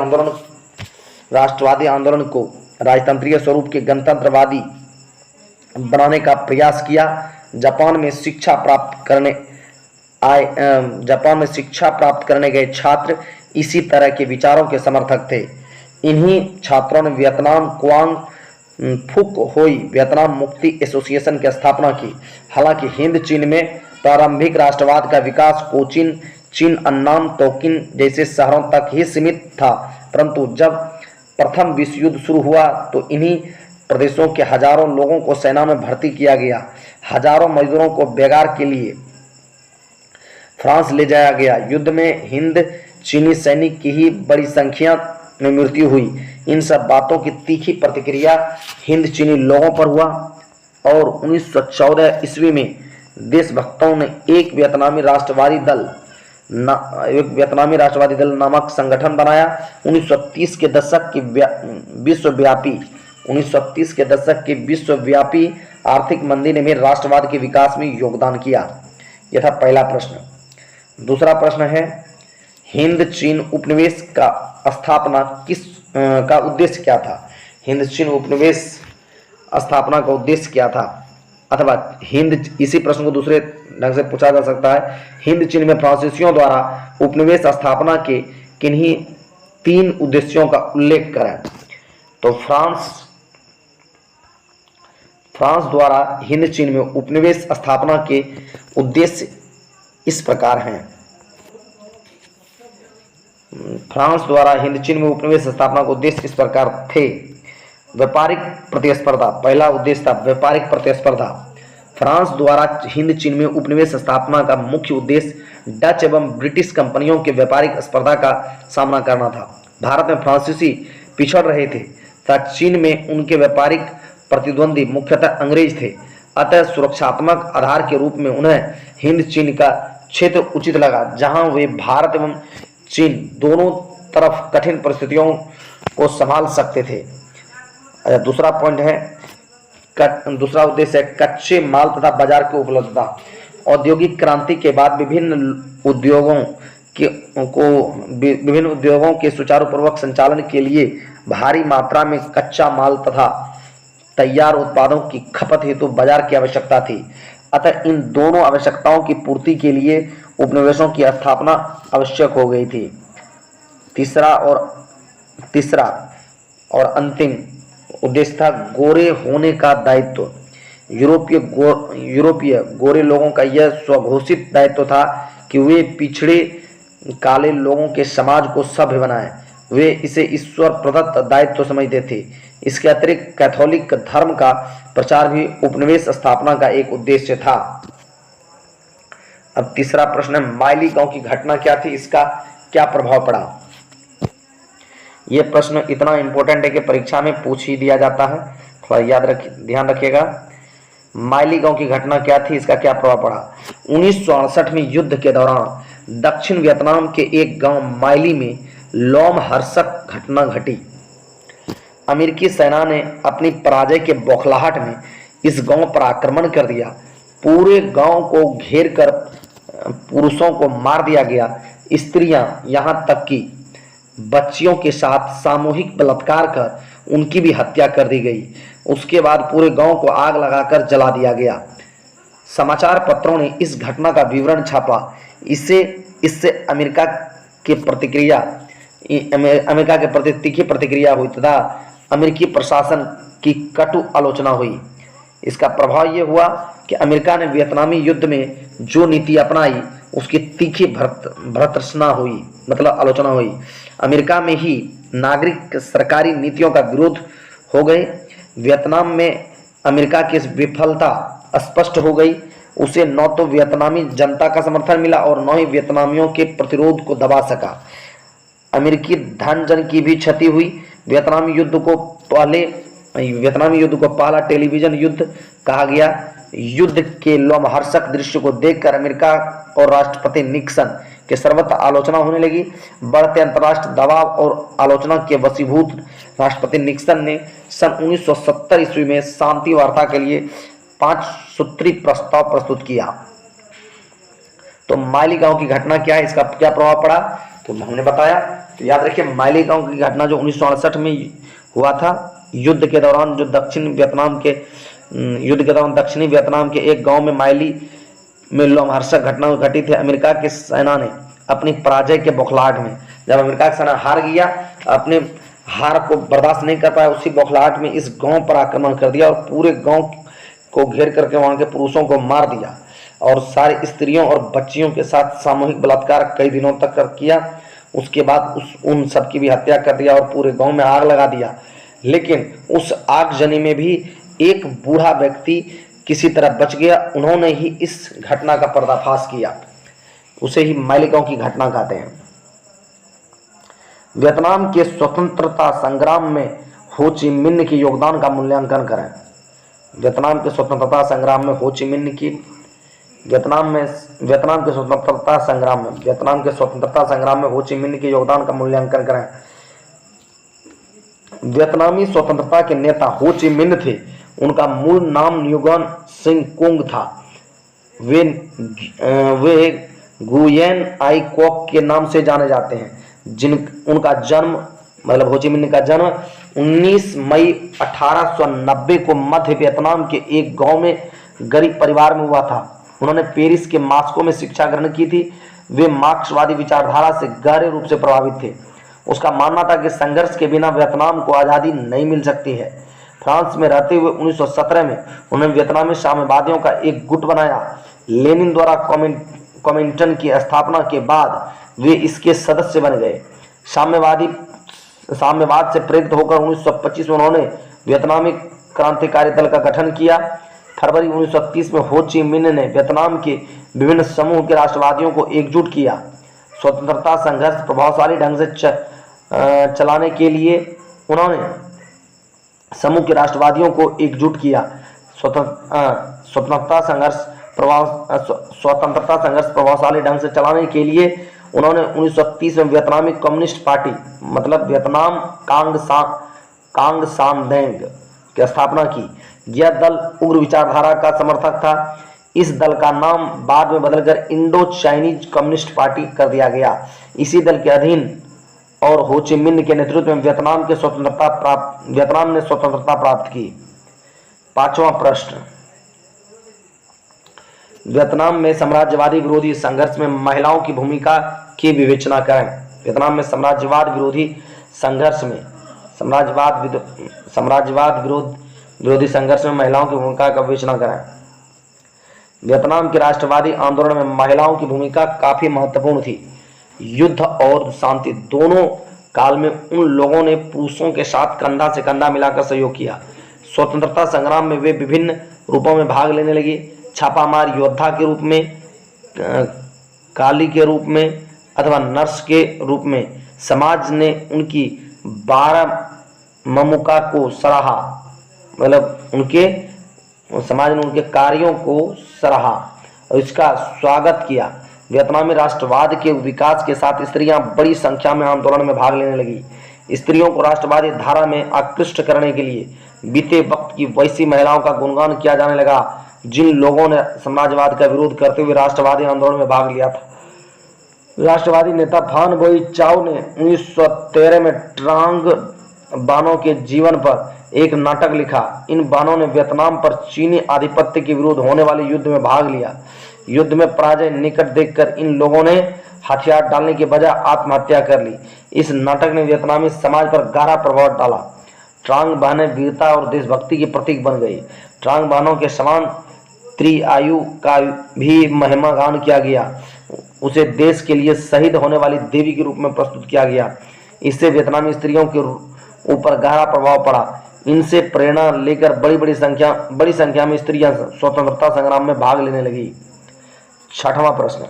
आंदोलन को राजतंत्रीय स्वरूप के गणतंत्रवादी बनाने का प्रयास किया। जापान में शिक्षा प्राप्त करने गए छात्र इसी तरह के विचारों के समर्थक थे। इन्हीं छात्रों ने क्वांग फुक होई वियतनाम मुक्ति एसोसिएशन की स्थापना की। हालांकि हिंद चीन में प्रारंभिक राष्ट्रवाद का विकास कोचिन, चीन, अन्नाम, तोकिन जैसे शहरों तक ही सीमित था, परंतु जब प्रथम विश्व युद्ध शुरू हुआ तो इन्हीं प्रदेशों के हजारों लोगों को सेना में भर्ती किया गया। हजारों मजदूरों को बेगार के लिए फ्रांस ले जाया गया। युद्ध में हिंद चीनी सैनिक की ही बड़ी संख्या में मृत्यु हुई। इन सब बातों की तीखी प्रतिक्रिया हिंद चीनी लोगों पर हुआ और 1914 ईस्वी में देशभक्तों ने एक वियतनामी राष्ट्रवादी दल नामक संगठन बनाया। 1930 के दशक की विश्वव्यापी आर्थिक मंदी ने भी राष्ट्रवाद के विकास में योगदान किया। यह था पहला प्रश्न। दूसरा प्रश्न है हिंद चीन उपनिवेश का स्थापना का उद्देश्य क्या था। हिंद चीन उपनिवेश स्थापना का उद्देश्य क्या था, अथवा इसी प्रश्न को दूसरे ढंग से पूछा जा सकता है, हिंद चीन में फ्रांसीसियों द्वारा उपनिवेश स्थापना के किन्हीं 3 उद्देश्यों का उल्लेख करें। तो फ्रांस द्वारा हिंद चीन में उपनिवेश स्थापना के उद्देश्य इस प्रकार हैं। फ्रांस द्वारा हिंद चीन में उपनिवेश स्थापना के उद्देश्य इस प्रकार थे। व्यापारिक प्रतिस्पर्धा, पहला उद्देश्य था व्यापारिक प्रतिस्पर्धा। फ्रांस द्वारा हिंद चीन में उपनिवेश स्थापना का मुख्य उद्देश्य डच एवं ब्रिटिश कंपनियों के व्यापारिक स्पर्धा का सामना करना था। भारत में फ्रांसीसी पिछड़ रहे थे तथा चीन में उनके व्यापारिक प्रतिद्वंदी मुख्यतः अंग्रेज थे। अतः सुरक्षात्मक आधार के रूप में उन्हें हिंद चीन का क्षेत्र उचित लगा, जहां वे भारत एवं चीन दोनों तरफ कठिन परिस्थितियों को संभाल सकते थे। दूसरा पॉइंट है, दूसरा उद्देश्य है कच्चे माल तथा बाजार की उपलब्धता। औद्योगिक क्रांति के बाद विभिन्न उद्योगों के सुचारूपूर्वक संचालन के लिए भारी मात्रा में कच्चा माल तथा तैयार उत्पादों की खपत हेतु बाजार की आवश्यकता थी। अतः इन दोनों आवश्यकताओं की पूर्ति के लिए उपनिवेशों की स्थापना आवश्यक हो गई थी। तीसरा और अंतिम उद्देश्य था गोरे होने का दायित्व। यूरोपीय गोरे लोगों का यह स्वघोषित दायित्व था कि वे पिछड़े काले लोगों के समाज को सभ्य बनाएं। वे इसे ईश्वर प्रदत्त दायित्व समझते थे। इसके अतिरिक्त कैथोलिक धर्म का प्रचार भी उपनिवेश स्थापना का एक उद्देश्य था। अब तीसरा प्रश्न है, माइली गांव की घटना क्या थी, इसका क्या प्रभाव पड़ा। यह प्रश्न इतना इंपॉर्टेंट है कि परीक्षा में पूछ ही दिया जाता है, थोड़ा ध्यान रखिएगा। माइली गांव की घटना क्या थी, इसका क्या प्रभाव पड़ा। 1968 में युद्ध के दौरान दक्षिण वियतनाम के एक गांव माइली में लोमहर्षक घटना घटी। अमेरिकी सेना ने अपनी पराजय के बौखलाहट में इस गांव पर आक्रमण कर दिया। पूरे गांव को घेर कर पुरुषों को मार दिया गया। स्त्रियां, यहां तक कि बच्चियों के साथ सामूहिक बलात्कार कर उनकी भी हत्या कर दी गई। उसके बाद पूरे गांव को आग लगाकर जला दिया गया। समाचार पत्रों ने इस घटना का विवरण छापा। इससे अमेरिका के प्रति तीखी प्रतिक्रिया हुई तथा अमेरिकी प्रशासन की कटु आलोचना हुई। इसका प्रभाव यह हुआ कि अमेरिका ने वियतनामी युद्ध में जो नीति अपनाई उसकी तीखी भर्त्सना हुई, मतलब आलोचना हुई। अमेरिका में ही नागरिक सरकारी नीतियों का विरोध हो गए। वियतनाम में अमेरिका की विफलता स्पष्ट हो गई। उसे न तो वियतनामी जनता का समर्थन मिला और न ही वियतनामियों के प्रतिरोध को दबा सका। अमेरिकी धन जन की भी क्षति हुई। वियतनामी युद्ध को पहला टेलीविजन युद्ध कहा गया। युद्ध के लोमहर्षक दृश्य को देखकर अमेरिका और राष्ट्रपति निक्सन के सर्वत्र आलोचना होने लगी। बढ़ते अंतर्राष्ट्रीय दबाव और आलोचना के वशीभूत राष्ट्रपति निक्सन ने सन 1970 ईस्वी में शांति वार्ता के लिए 5 सूत्री प्रस्ताव प्रस्तुत किया। तो माइली गांव की घटना क्या है, इसका क्या प्रभाव पड़ा, तो हमने बताया। तो याद रखिए, माइली गांव की घटना जो 1968 में हुआ था, युद्ध के दौरान दक्षिणी वियतनाम के एक गांव में माइली में लोमहर्षक घटना घटी थी। अमेरिका की सेना ने अपनी पराजय के बौखलाहट में, जब अमेरिका की सेना हार गया, अपने हार को बर्दाश्त नहीं कर पाया, उसी बौखलाहट में इस गांव पर आक्रमण कर दिया और पूरे गांव को घेर करके वहां के पुरुषों को मार दिया और सारी स्त्रियों और बच्चियों के साथ सामूहिक बलात्कार कई दिनों तक किया। उसके बाद उन सब की भी हत्या कर दिया और पूरे गांव में आग लगा दिया। लेकिन उस आगजनी में भी एक बूढ़ा व्यक्ति किसी तरह बच गया। उन्होंने ही इस घटना का पर्दाफाश किया। उसे ही माइली गांव की घटना कहते हैं। वियतनाम के स्वतंत्रता संग्राम में हो ची मिन्ह के योगदान का मूल्यांकन करें। वियतनाम के स्वतंत्रता संग्राम में हो ची मिन्ह की वियतनाम के स्वतंत्रता संग्राम में हो ची मिन्ह के योगदान का मूल्यांकन करें। वियतनामी स्वतंत्रता के नेता हो ची मिन्ह थे। उनका मूल नाम न्युगन सिंह कुंग था। वे गुयेन आई कोक के नाम से जाने जाते हैं। उनका जन्म, मतलब हो ची मिन्ह का जन्म 19 मई 1890 को मध्य वियतनाम के एक गांव में गरीब परिवार में हुआ था। उन्होंने पेरिस के मास्को में शिक्षा ग्रहण की थी। वे मार्क्सवादी विचारधारा से गहरे रूप से प्रभावित थे। उसका मानना था कि संघर्ष के बिना वियतनाम को आज़ादी नहीं मिल सकती है। फ्रांस में रहते हुए 1917 में उन्होंने वियतनामी साम्यवादियों का एक गुट बनाया। लेनिन द्वारा कॉमिंटन की स्थापना के बाद वे इसके सदस्य बन गए। साम्यवाद से प्रेरित होकर 1925 में उन्होंने वियतनामी क्रांतिकारी दल का गठन किया। फरवरी 1930 में हो ची मिन्ह ने वियतनाम के विभिन्न समूह के राष्ट्रवादियों को एकजुट किया। स्वतंत्रता संघर्ष प्रभावशाली ढंग से चलाने के लिए उन्होंने समूह के राष्ट्रवादियों को एकजुट किया। स्वतंत्रता संघर्ष प्रभावशाली ढंग से चलाने के लिए उन्होंने 1930 में वियतनामी कम्युनिस्ट पार्टी मतलब वियतनाम कांग साम देंग की स्थापना की। यह दल उग्र विचारधारा का समर्थक था। इस दल का नाम बाद में बदलकर इंडो चाइनीज कम्युनिस्ट पार्टी कर दिया गया। इसी दल के अधीन और हो ची मिन्ह के नेतृत्व में वियतनाम ने स्वतंत्रता प्राप्त की। पांचवां प्रश्न, वियतनाम में साम्राज्यवादी विरोधी संघर्ष में महिलाओं की भूमिका की विवेचना करें। वियतनाम में साम्राज्यवाद विरोधी संघर्ष में विरोधी संघर्ष में महिलाओं की भूमिका का विवेचना करें। वियतनाम के राष्ट्रवादी आंदोलन में महिलाओं की भूमिका काफी महत्वपूर्ण थी। युद्ध और शांति दोनों काल में उन लोगों ने पुरुषों के साथ कंधा से कंधा मिलाकर सहयोग किया। स्वतंत्रता संग्राम में वे विभिन्न रूपों में भाग लेने लगी। छापामार योद्धा के रूप में, काली के रूप में अथवा नर्स के रूप में। समाज ने उनकी 12 ममुका को सराहा, मतलब समाज ने उनके कार्यों को सराहा और इसका स्वागत किया। वियतनामी राष्ट्रवाद के विकास के साथ स्त्रियां बड़ी संख्या में आंदोलन में भाग लेने लगी। स्त्रियों को राष्ट्रवादी धारा में आकृष्ट करने के लिए बीते वक्त की वैसी महिलाओं का गुणगान किया जाने लगा जिन लोगों ने साम्राज्यवाद का विरोध करते हुए राष्ट्रवादी आंदोलन में भाग लिया था। राष्ट्रवादी नेता फान बोई चाओ ने 1913 में ट्रांग बानों के जीवन पर एक नाटक लिखा। इन बानों ने वियतनाम पर चीनी आधिपत्य के विरुद्ध होने वाले युद्ध में भाग लिया। युद्ध में पराजय निकट देखकर इन लोगों ने हथियार डालने के बजाय आत्महत्या कर ली। इस नाटक ने वियतनामी समाज पर गहरा प्रभाव डाला। ट्रांग बहनें वीरता और देशभक्ति की प्रतीक बन गई। ट्रांग बहनों के समान त्रिआयु का भी महिमा गान किया गया। उसे देश के लिए शहीद होने वाली देवी के रूप में प्रस्तुत किया गया। इससे वियतनामी स्त्रियों के ऊपर गहरा प्रभाव पड़ा। इनसे प्रेरणा लेकर बड़ी संख्या में स्त्रियां स्वतंत्रता संग्राम में भाग लेने लगी। छठवां प्रश्न,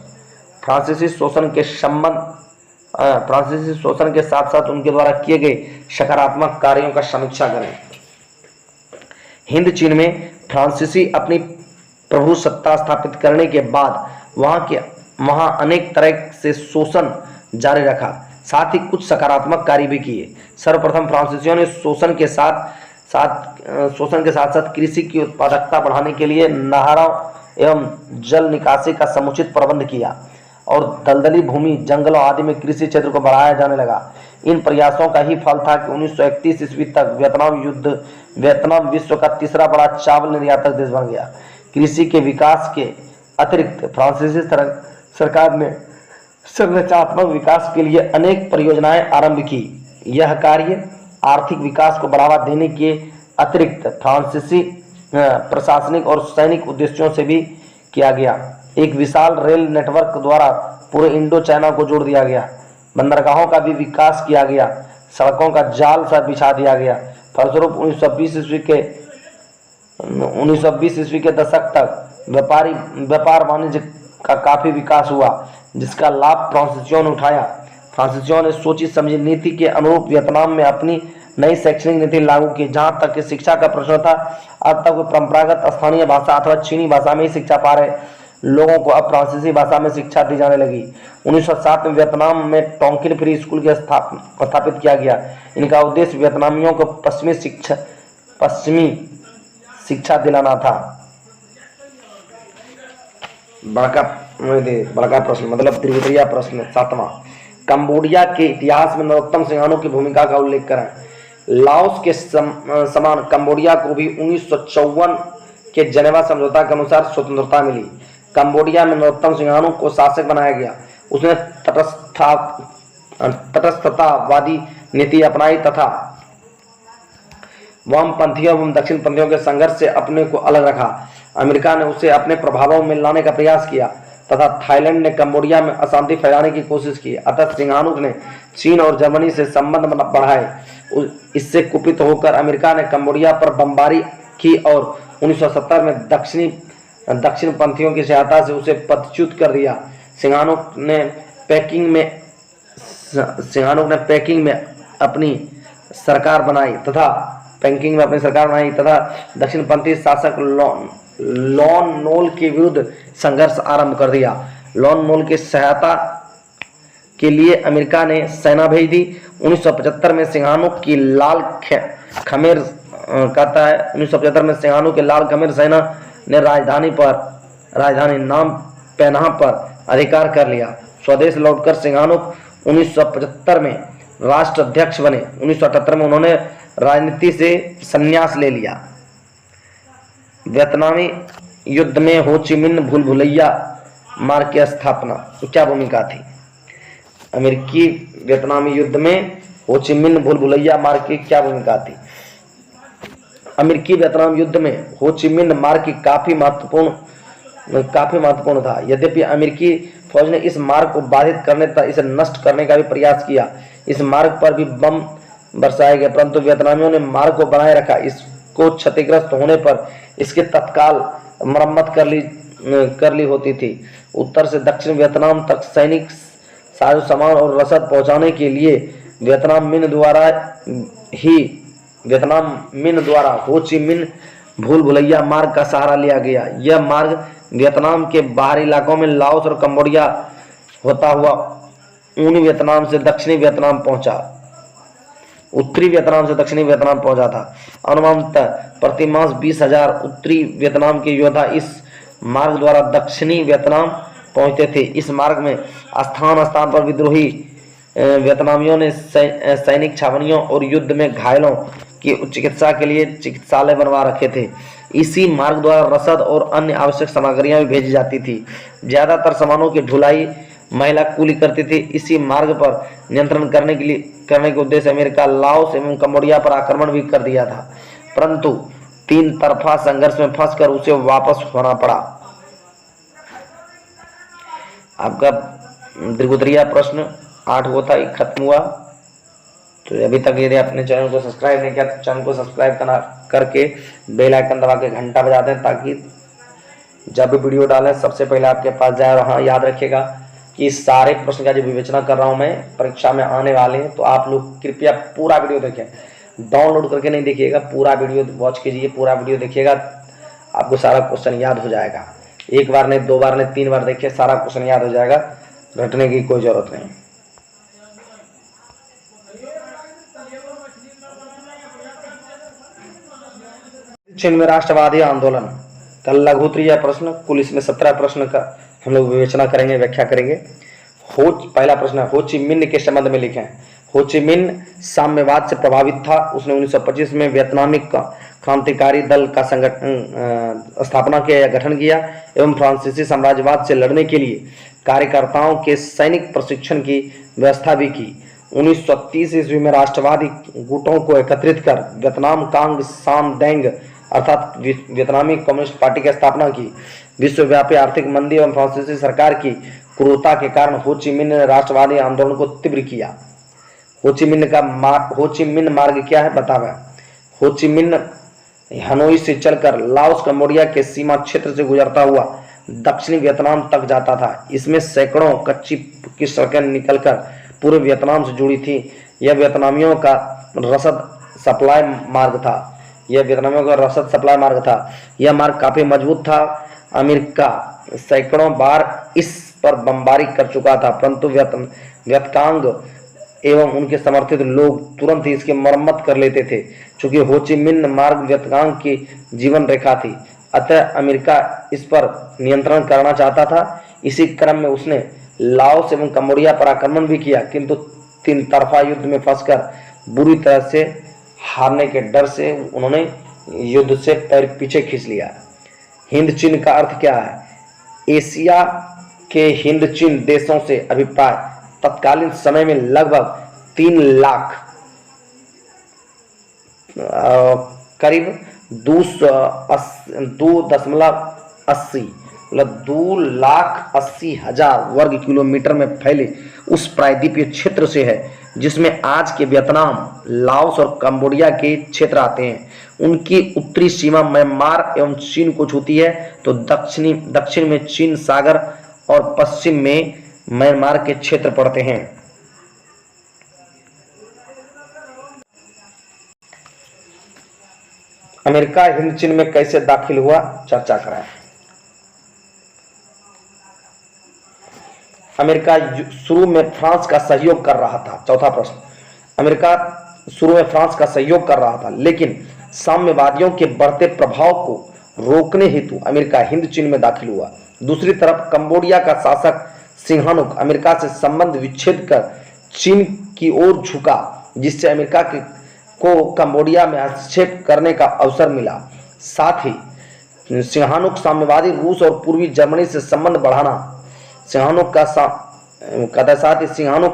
फ्रांसीसी शोषण के साथ साथ उनके द्वारा किए गए सकारात्मक कार्यों का समीक्षा करें। हिंद चीन में फ्रांसीसी अपनी प्रभु सत्ता स्थापित करने के बाद वहां अनेक तरह से शोषण जारी रखा, साथ ही कुछ सकारात्मक कार्य भी किए। सर्वप्रथम फ्रांसीसियों ने शोषण के साथ साथ कृषि की उत्पादकता बढ़ाने के लिए नहरों एवं जल निकासी का समुचित प्रबंध किया और दलदली भूमि, जंगलों आदि में कृषि क्षेत्र को बढ़ाया जाने लगा। इन प्रयासों का ही फल था कि 1931 ईस्वी तक वियतनाम विश्व का तीसरा बड़ा चावल निर्यातक देश बन गया। कृषि के विकास के अतिरिक्त फ्रांसीसी सरकार ने संरचनात्मक विकास के लिए अनेक परियोजनाएं आरंभ की। यह कार्य आर्थिक विकास को बढ़ावा देने के अतिरिक्त फ्रांसीसी प्रशासनिक और सैनिक उद्देश्यों से भी किया गया। एक विशाल रेल नेटवर्क द्वारा पूरे इंडो चाइना को जोड़ दिया गया। बंदरगाहों का भी विकास किया गया। सड़कों का जाल सा बिछा दिया गया। फलस्वरूप 1920 ईस्वी के दशक तक व्यापार वाणिज्य का काफी विकास हुआ, जिसका लाभ फ्रांसीसियों ने उठाया। फ्रांसीसियों ने सोची समझी नीति के अनुरूप वियतनाम में अपनी नई शैक्षणिक नीति लागू की। जहां तक कि शिक्षा का प्रश्न था, अब तक वे परंपरागत स्थानीय भाषा अथवा चीनी भाषा में ही शिक्षा पा रहे लोगों को अब फ्रांसीसी भाषा में शिक्षा दी जाने लगी। 1907 में वियतनाम में टोंकिन फ्री स्कूल के स्थापित किया गया। इनका उद्देश्य वियतनामियों को पश्चिमी शिक्षा दिलाना था। बड़का प्रश्न मतलब त्रिविधीय प्रश्न। सातवां, कंबोडिया के इतिहास में नरोत्तम सिंघानिया की भूमिका का उल्लेख करें। लाओस के समान कंबोडिया को भी 1954 के जेनेवा समझौता के अनुसार स्वतंत्रता मिली। कंबोडिया में नरोत्तम सिंघानिया को शासक बनाया गया। उसने तटस्थतावादी नीति अपनाई तथा वामपंथियों एवं दक्षिणपंथियों के संघर्ष से अपने को अलग रखा। अमेरिका ने उसे अपने प्रभावों में लाने का प्रयास किया तथा थाईलैंड ने कंबोडिया में अशांति फैलाने की कोशिश की। अतः सिंघानुक ने चीन और जर्मनी से संबंध बढ़ाए। इससे कुपित होकर अमेरिका ने कंबोडिया पर बमबारी की और 1970 में दक्षिण पंथियों की सहायता से उसे पदच्युत कर दिया। सिंघानुक ने पेकिंग में अपनी सरकार बनाई तथा दक्षिणपंथी शासक लॉन नोल के विरुद्ध संघर्ष आरंभ कर दिया। लॉन नोल की सहायता के लिए अमेरिका ने सेना भेज दी। 1975 में सिंघानुक की लाल खमेर सेना ने राजधानी नाम पेन्हा पर अधिकार कर लिया। स्वदेश लौटकर सिंघानुक 1975 में राष्ट्राध्यक्ष बने। 1978 में उन्होंने राजनीति से संन्यास ले लिया। वियतनामी युद्ध में हो ची मिन्ह भूल भुलैया मार्ग की स्थापना क्या भूमिका थी? अमेरिकी वियतनामी युद्ध में हो ची मिन्ह भूल भुलैया मार्ग की क्या भूमिका थी? अमेरिकी वियतनाम युद्ध में हो ची मिन्ह मार्ग की काफी महत्वपूर्ण था। यद्यपि अमेरिकी फौज ने इस मार्ग को बाधित करने तथा इसे नष्ट करने का भी प्रयास किया। इस मार्ग पर भी बम बरसाए गए, परंतु वियतनामियों ने मार्ग को बनाए रखा। इसको क्षतिग्रस्त होने पर इसकी तत्काल मरम्मत कर ली होती थी। उत्तर से दक्षिण वियतनाम तक सैनिक साजो सामान और रसद पहुंचाने के लिए वियतनाम मिन्ह द्वारा हो ची मिन्ह भूल भुलैया मार्ग का सहारा लिया गया। यह मार्ग वियतनाम के बाहरी इलाकों में लाओस और कंबोडिया होता हुआ उत्तरी वियतनाम से दक्षिणी वियतनाम पहुंचा था। अनुमानतः प्रतिमास 20,000 उत्तरी वियतनाम के योद्धा इस मार्ग द्वारा दक्षिणी वियतनाम पहुंचते थे। इस मार्ग में स्थान स्थान पर विद्रोही वियतनामियों ने सैनिक छावनियों और युद्ध में घायलों की चिकित्सा के लिए चिकित्सालय बनवा रखे थे। इसी मार्ग द्वारा रसद और अन्य आवश्यक सामग्रियां भी भेजी जाती थी। ज्यादातर सामानों की ढुलाई महिला कूली करती थी। इसी मार्ग पर नियंत्रण करने के उद्देश्य अमेरिका लाओस एवं कंबोडिया पर आक्रमण भी कर दिया था, परंतु 3 तरफा संघर्ष में फंसकर उसे वापस होना पड़ा। आपका दीर्घोत्तरीय प्रश्न 8 हुआ था, खत्म हुआ। तो अभी तक यदि आपने चैनल को सब्सक्राइब नहीं किया तो चैनल को सब्सक्राइब करके बेल आइकन दबा के घंटा बजा दें, ताकि जब भी वीडियो डालें सबसे पहले आपके पास जाए। और हाँ, याद रखिएगा कि सारे प्रश्न का जो विवेचना कर रहा हूं मैं परीक्षा में आने वाले हैं, तो आप लोग कृपया पूरा वीडियो देखें, डाउनलोड करके नहीं देखिएगा, पूरा वीडियो वॉच कीजिए, पूरा वीडियो देखिएगा, आपको सारा क्वेश्चन याद हो जाएगा। 1 बार नहीं, 2 बार नहीं, 3 बार देखिए, सारा क्वेश्चन याद हो जाएगा, रटने की कोई जरूरत नहीं। चीन में राष्ट्रवादी आंदोलन का लघुत्तरीय प्रश्न, कुल इसमें 17 प्रश्न का हम लोग विवेचना करेंगे, व्याख्या करेंगे। पहला प्रश्न है, हो ची मिन्ह के संबंध में लिखें। हो ची मिन्ह साम्यवाद से प्रभावित था। उसने 1925 में वियतनामी क्रांतिकारी दल का स्थापना किया या गठन किया एवं फ्रांसीसी साम्राज्यवाद से लड़ने के लिए कार्यकर्ताओं के सैनिक प्रशिक्षण की व्यवस्था भी की। 1930 ईस्वी में राष्ट्रवादी गुटों को एकत्रित कर वियतनाम कांग सान डेंग अर्थात वियतनामी कम्युनिस्ट पार्टी की स्थापना की। विश्वव्यापी आर्थिक मंदी एवं फ्रांसीसी सरकार की क्रूरता के कारण हो ची मिन्ह ने राष्ट्रवादी आंदोलन को तीव्र किया। हो ची मिन्ह मार्ग क्या है बतावे। हो ची मिन्ह हनोई से चलकर लाओस कंबोडिया के सीमा क्षेत्र से गुजरता हुआ दक्षिणी वियतनाम तक जाता था। इसमें सैकड़ों कच्ची की सड़कें निकलकर पूरे वियतनाम से जुड़ी थी। यह वियतनामियों का रसद सप्लाई मार्ग था। यह मार्ग काफी मजबूत था। अमेरिका सैकड़ों बार इस पर बमबारी कर चुका था, परंतु वियतकांग एवं उनके समर्थित लोग तुरंत ही इसकी मरम्मत कर लेते थे। चूंकि हो ची मिन्ह मार्ग वियतकांग की जीवन रेखा थी, अतः अमेरिका इस पर नियंत्रण करना चाहता था। इसी क्रम में उसने लाओस एवं कंबोडिया पर आक्रमण भी किया, किंतु 3 तरफा युद्ध में फंसकर बुरी तरह से हारने के डर से उन्होंने युद्ध से पैर पीछे खींच लिया। हिंद चीन का अर्थ क्या है? एशिया के हिंद चीन देशों से अभिप्राय तत्कालीन समय में लगभग 3 लाख करीब 2.80 मतलब 2,80,000 वर्ग किलोमीटर में फैले उस प्रायद्वीपीय क्षेत्र से है जिसमें आज के वियतनाम, लाओस और कंबोडिया के क्षेत्र आते हैं। उनकी उत्तरी सीमा म्यांमार एवं चीन को छूती है, तो दक्षिण में चीन सागर और पश्चिम में म्यांमार के क्षेत्र पड़ते हैं। अमेरिका हिंद चीन में कैसे दाखिल हुआ, चर्चा करें। अमेरिका शुरू में फ्रांस का सहयोग कर रहा था। चौथा प्रश्न, अमेरिका शुरू में फ्रांस का सहयोग कर रहा था, लेकिन साम्यवादियों के बढ़ते प्रभाव को रोकने हेतु अमेरिका हिंद चीन में दाखिल हुआ। दूसरी तरफ कंबोडिया का शासक सिंहानुक अमेरिका से संबंध विच्छेद कर चीन की ओर झुका, जिससे अमेरिका को कंबोडिया में हस्तक्षेप करने का अवसर मिला। साथ ही सिंहानुक साम्यवादी रूस और पूर्वी जर्मनी से संबंध बढ़ाना सिंहानुक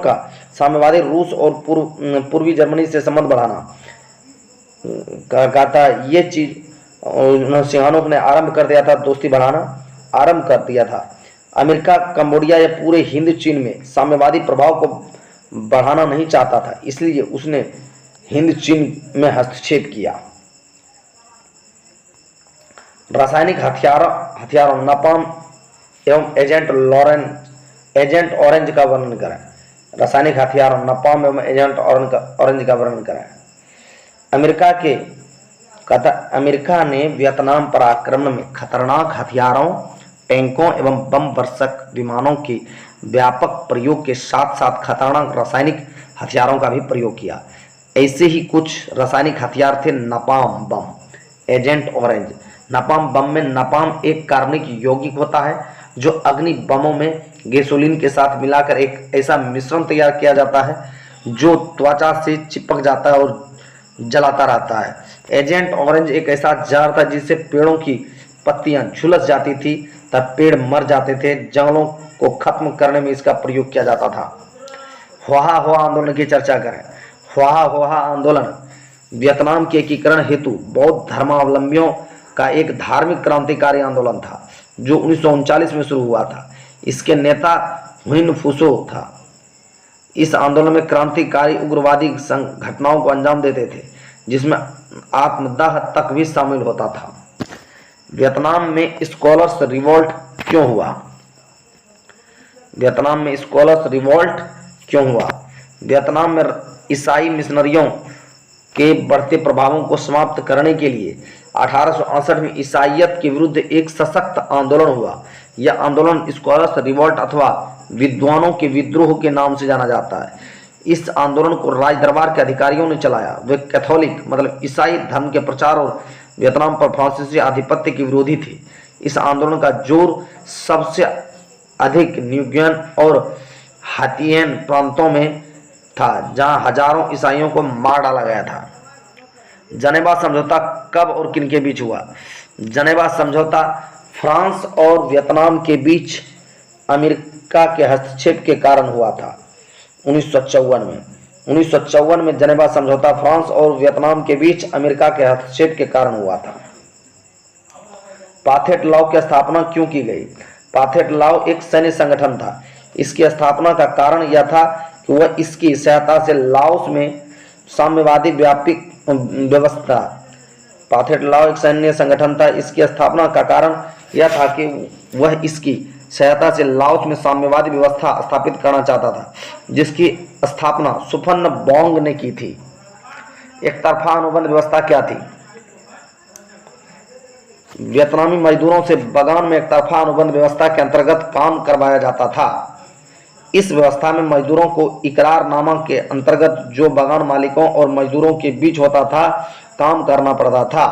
का साम्यवादी रूस और पूर्वी जर्मनी से संबंध बढ़ाना कहता ये चीज सिंहानुक ने आरंभ कर दिया था, दोस्ती बढ़ाना आरंभ कर दिया था। अमेरिका कंबोडिया या पूरे हिंद चीन में साम्यवादी प्रभाव को बढ़ाना नहीं चाहता था, इसलिए उसने हिंद चीन में हस्तक्षेप किया। रासायनिक हथियारों नापाम एवं एजेंट ऑरेंज का वर्णन करें। रासायनिक हथियारों नापाम एवं एजेंट ऑरेंज का वर्णन करें। अमेरिका ने वियतनाम पर आक्रमण में खतरनाक हथियारों, टैंकों एवं बम वर्षक विमानों के व्यापक प्रयोग के साथ साथ खतरनाक रासायनिक हथियारों का भी प्रयोग किया। ऐसे ही कुछ रासायनिक हथियार थे नापाम बम, एजेंट ऑरेंज। नापाम बम में नापाम एक कार्बनिक यौगिक होता है जो अग्नि बमों में गैसोलीन के साथ मिलाकर एक ऐसा मिश्रण तैयार किया जाता है जो त्वचा से चिपक जाता है और जलाता रहता है। एजेंट ऑरेंज एक ऐसा जहर था जिससे पेड़ों की पत्तियां झुलस जाती थी तब पेड़ मर जाते थे। जंगलों को खत्म करने में इसका प्रयोग किया जाता था। हुआ आंदोलन की चर्चा करें। हुआ आंदोलन वियतनाम के एकीकरण हेतु बौद्ध धर्मावलंबियों का एक धार्मिक क्रांतिकारी आंदोलन था जो 1939 में शुरू हुआ था। इसके नेता हुइन फुसो था। इस आंदोलन में क्रांतिकारी उग्रवादी घटनाओं को अंजाम देते थे जिसमें आत्मदाह तक भी शामिल होता था। वियतनाम में स्कॉलर्स रिवोल्ट क्यों हुआ? वियतनाम में स्कॉलर्स रिवोल्ट क्यों हुआ? वियतनाम में ईसाई मिशनरियों के बढ़ते प्रभावों को समाप्त करने के लिए 1868 में ईसाईयत के विरुद्ध एक सशक्त आंदोलन हुआ। यह आंदोलन स्कॉलर्स रिवोल्ट अथवा विद्वानों के विद्रोह के नाम से जाना जाता है। इस आंदोलन को राज दरबार के अधिकारियों ने चलाया। वे कैथोलिक मतलब ईसाई धर्म के प्रचार और वियतनाम पर फ्रांसीसी आधिपत्य के विरोधी थे। इस आंदोलन का जोर सबसे अधिक न्यूगियन और हातियन प्रांतों में था जहां हजारों ईसाइयों को मार डाला गया था। जनेवा समझौता कब और किन के बीच हुआ? जनेवा समझौता फ्रांस और वियतनाम के बीच अमेरिका के हस्तक्षेप के कारण हुआ था 1954 में। 1954 में जनेवा समझौता फ्रांस और वियतनाम के बीच अमेरिका के हस्तक्षेप के कारण हुआ था। पाथेट लाओ की स्थापना क्यों की गई? पाथेट लाओ एक सैन्य संगठन था। इसकी स्थापना का कारण यह था कि वह इसकी सहायता से लाओस में साम्यवादी व्यापक व्यवस्था। पाथेट लाओ एक सैन्य संगठन था। इसकी स्थापना का कारण यह था कि वह इसकी सहायता से लाओस में साम्यवादी व्यवस्था स्थापित करना चाहता था जिसकी स्थापना सुफन बोंग ने की थी। एक तरफा अनुबंध व्यवस्था क्या थी? वियतनामी मजदूरों से बगान में एक तरफा अनुबंध व्यवस्था के अंतर्गत काम करवाया जाता था। इस व्यवस्था में मजदूरों को इकरारनामा के अंतर्गत जो बगान मालिकों और मजदूरों के बीच होता था काम करना पड़ता था।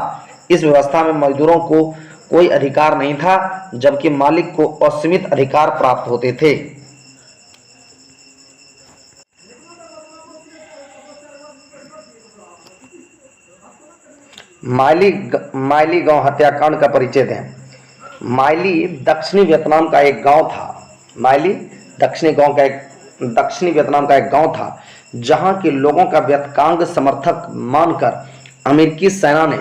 इस व्यवस्था में मजदूरों को कोई अधिकार नहीं था जबकि मालिक को असीमित अधिकार प्राप्त होते थे। माइली गांव हत्याकांड का परिचय दें। माइली दक्षिणी वियतनाम का एक गांव था। माइली दक्षिणी वियतनाम का एक गांव था जहां के लोगों का वियतकांग समर्थक मानकर अमेरिकी सेना ने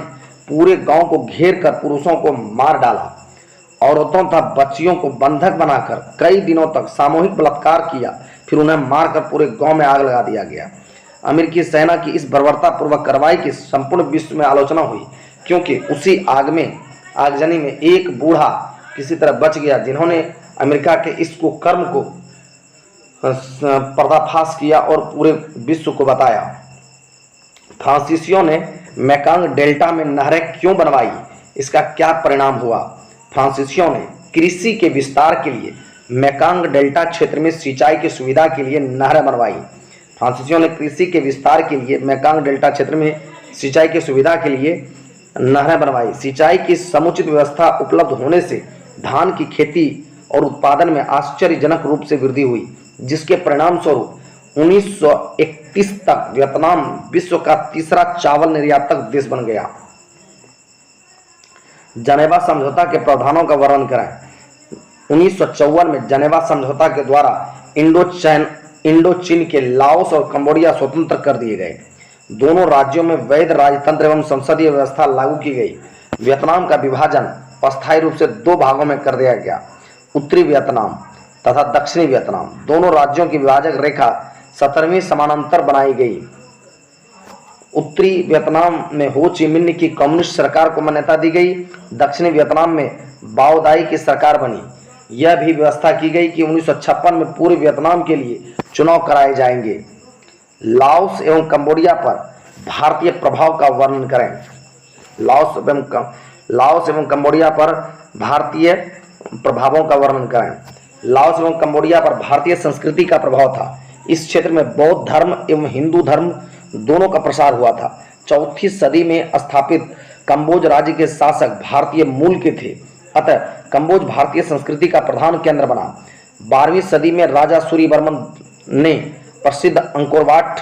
पूरे गांव को घेर कर पुरुषों को मार डाला औरतों तथा बच्चियों को बंधक बनाकर कई दिनों तक सामूहिक बलात्कार किया, फिर उन्हें मारकर पूरे गांव में आग लगा दिया गया। अमेरिकी सेना की इस बर्बरतापूर्वक कार्रवाई की संपूर्ण विश्व में आलोचना हुई, क्योंकि उसी आगजनी में एक बूढ़ा किसी तरह बच गया, जिन्होंने अमेरिका के इस कुकर्म को पर्दाफाश किया और पूरे विश्व को बताया। फ्रांसीसियों ने मेकांग डेल्टा में नहरें क्यों बनवाई, इसका क्या परिणाम हुआ? फ्रांसीसियों ने कृषि के विस्तार के लिए मेकांग डेल्टा क्षेत्र में सिंचाई की सुविधा के लिए नहरें बनवाई। फ्रांसीसियों ने कृषि के विस्तार के लिए मेकांग डेल्टा क्षेत्र में सिंचाई की सुविधा के लिए नहरें बनवाई। सिंचाई की समुचित व्यवस्था उपलब्ध होने से धान की खेती और उत्पादन में आश्चर्यजनक रूप से वृद्धि हुई, जिसके परिणाम स्वरूप 1931 तक वियतनाम विश्व का तीसरा चावल निर्यातक देश बन गया। जनेवा समझौता के प्रावधानों का वर्णन करें। 1954 में जनेवा समझौता के द्वारा इंडोचीन के लाओस और कंबोडिया स्वतंत्र कर दिए गए। दोनों राज्यों में वैध राजतंत्र एवं संसदीय व्यवस्था लागू की गई। वियतनाम का विभाजन अस्थायी रूप से दो भागों में कर दिया गया, उत्तरी वियतनाम तथा दक्षिणी वियतनाम। दोनों राज्यों की विभाजक रेखा 17वीं समानांतर बनाई गई। उत्तरी वियतनाम में हो ची मिन्ह की कम्युनिस्ट सरकार को मान्यता दी गई। दक्षिणी वियतनाम में बाओ दाई की सरकार बनी। यह भी व्यवस्था की गई कि 1956 में पूरे वियतनाम के लिए चुनाव कराए जाएंगे। लाओस एवं कंबोडिया पर भारतीय प्रभाव का वर्णन करें। लाओस एवं कंबोडिया पर भारतीय प्रभावों का वर्णन करें। लाओस एवं कंबोडिया पर भारतीय संस्कृति का प्रभाव था। इस क्षेत्र में बौद्ध धर्म एवं हिंदू धर्म दोनों का प्रसार हुआ था। 4वीं सदी में स्थापित कंबोज राज्य के शासक भारतीय मूल के थे, अतः कंबोज भारतीय संस्कृति का प्रधान केंद्र बना। 12वीं सदी में राजा सूर्यवर्मन ने प्रसिद्ध अंकोर वाट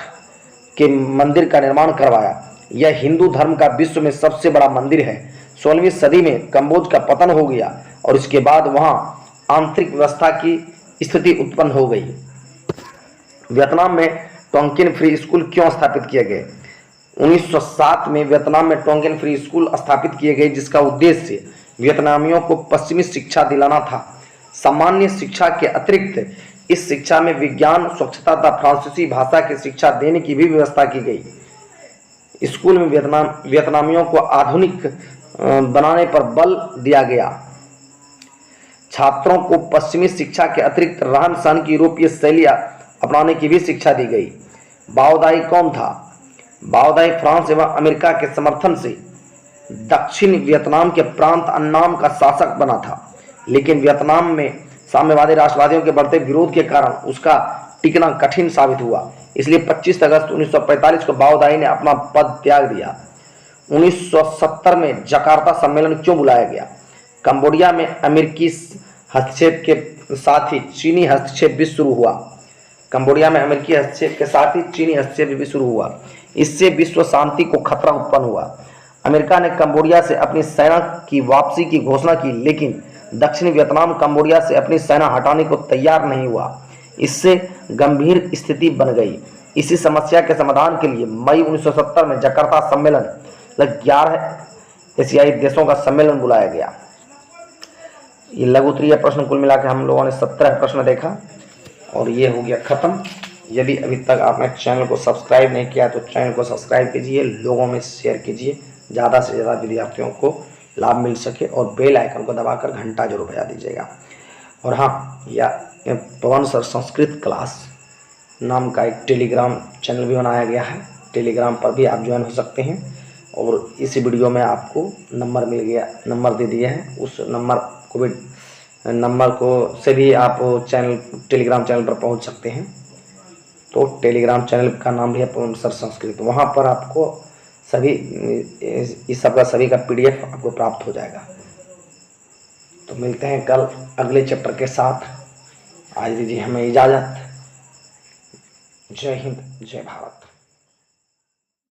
के मंदिर का निर्माण करवाया। यह हिंदू धर्म का विश्व में सबसे बड़ा मंदिर है। 16वीं सदी में कंबोज का पतन हो गया और इसके बाद वहां आंतरिक व्यवस्था की स्थिति उत्पन्न हो गई। वियतनाम में टोंकिन फ्री स्कूल क्यों स्थापित किए गए? 1907 में वियतनाम में टोंकिन फ्री स्कूल स्थापित किए गए, जिसका उद्देश्य वियतनामियों को पश्चिमी शिक्षा दिलाना था। सामान्य शिक्षा के अतिरिक्त इस शिक्षा में विज्ञान, स्वच्छता तथा फ्रांसीसी भाषा की शिक्षा देने की भी व्यवस्था की गई। स्कूल में वियतनामियों को आधुनिक बनाने पर बल दिया गया। छात्रों को पश्चिमी शिक्षा के अतिरिक्त रहन सहन की यूरोपीय शैलियां अपनाने की भी शिक्षा दी गई। बाओ दाई कौन था? बाओ दाई फ्रांस एवं अमेरिका के समर्थन से दक्षिण वियतनाम के प्रांत अन्नाम का शासक बना था, लेकिन वियतनाम में साम्यवादी राष्ट्रवादियों के बढ़ते विरोध के कारण उसका टिकना कठिन साबित हुआ। इसलिए 25 अगस्त 1945 को बाओ दाई ने अपना पद त्याग दिया। 1970 में जकार्ता सम्मेलन क्यों बुलाया गया? कंबोडिया में अमेरिकी हस्तक्षेप के साथ ही चीनी हस्तक्षेप भी शुरू हुआ। कंबोडिया में अमेरिकी हस्तक्षेप के साथ ही चीनी हस्तक्षेप भी शुरू हुआ। इससे विश्व शांति को खतरा उत्पन्न हुआ। अमेरिका ने कंबोडिया से अपनी सेना की वापसी की घोषणा की, लेकिन दक्षिणी वियतनाम कंबोडिया से अपनी सेना हटाने को तैयार नहीं हुआ। इससे गंभीर स्थिति बन गई। इसी समस्या के समाधान के लिए मई 1970 में जकार्ता सम्मेलन 11 एशियाई देशों का सम्मेलन बुलाया गया। ये लघु उत्तरीय प्रश्न कुल मिलाकर हम लोगों ने 17 प्रश्न देखा और ये हो गया खत्म। यदि अभी तक आपने चैनल को सब्सक्राइब नहीं किया तो चैनल को सब्सक्राइब कीजिए, लोगों में शेयर कीजिए, ज़्यादा से ज़्यादा विद्यार्थियों को लाभ मिल सके, और बेल आइकन को दबाकर घंटा जरूर बजा दीजिएगा। और हाँ, या पवन सर संस्कृत क्लास नाम का एक टेलीग्राम चैनल भी बनाया गया है। टेलीग्राम पर भी आप ज्वाइन हो सकते हैं, और इस वीडियो में आपको नंबर मिल गया, नंबर दे दिए हैं। उस नंबर को से भी आप टेलीग्राम चैनल पर पहुंच सकते हैं। तो टेलीग्राम चैनल का नाम भी है पवन सर संस्कृत। वहाँ पर आपको सभी इस सब का सभी का PDF आपको प्राप्त हो जाएगा। तो मिलते हैं कल अगले चैप्टर के साथ। आज दीजिए हमें इजाज़त। जय हिंद, जय भारत।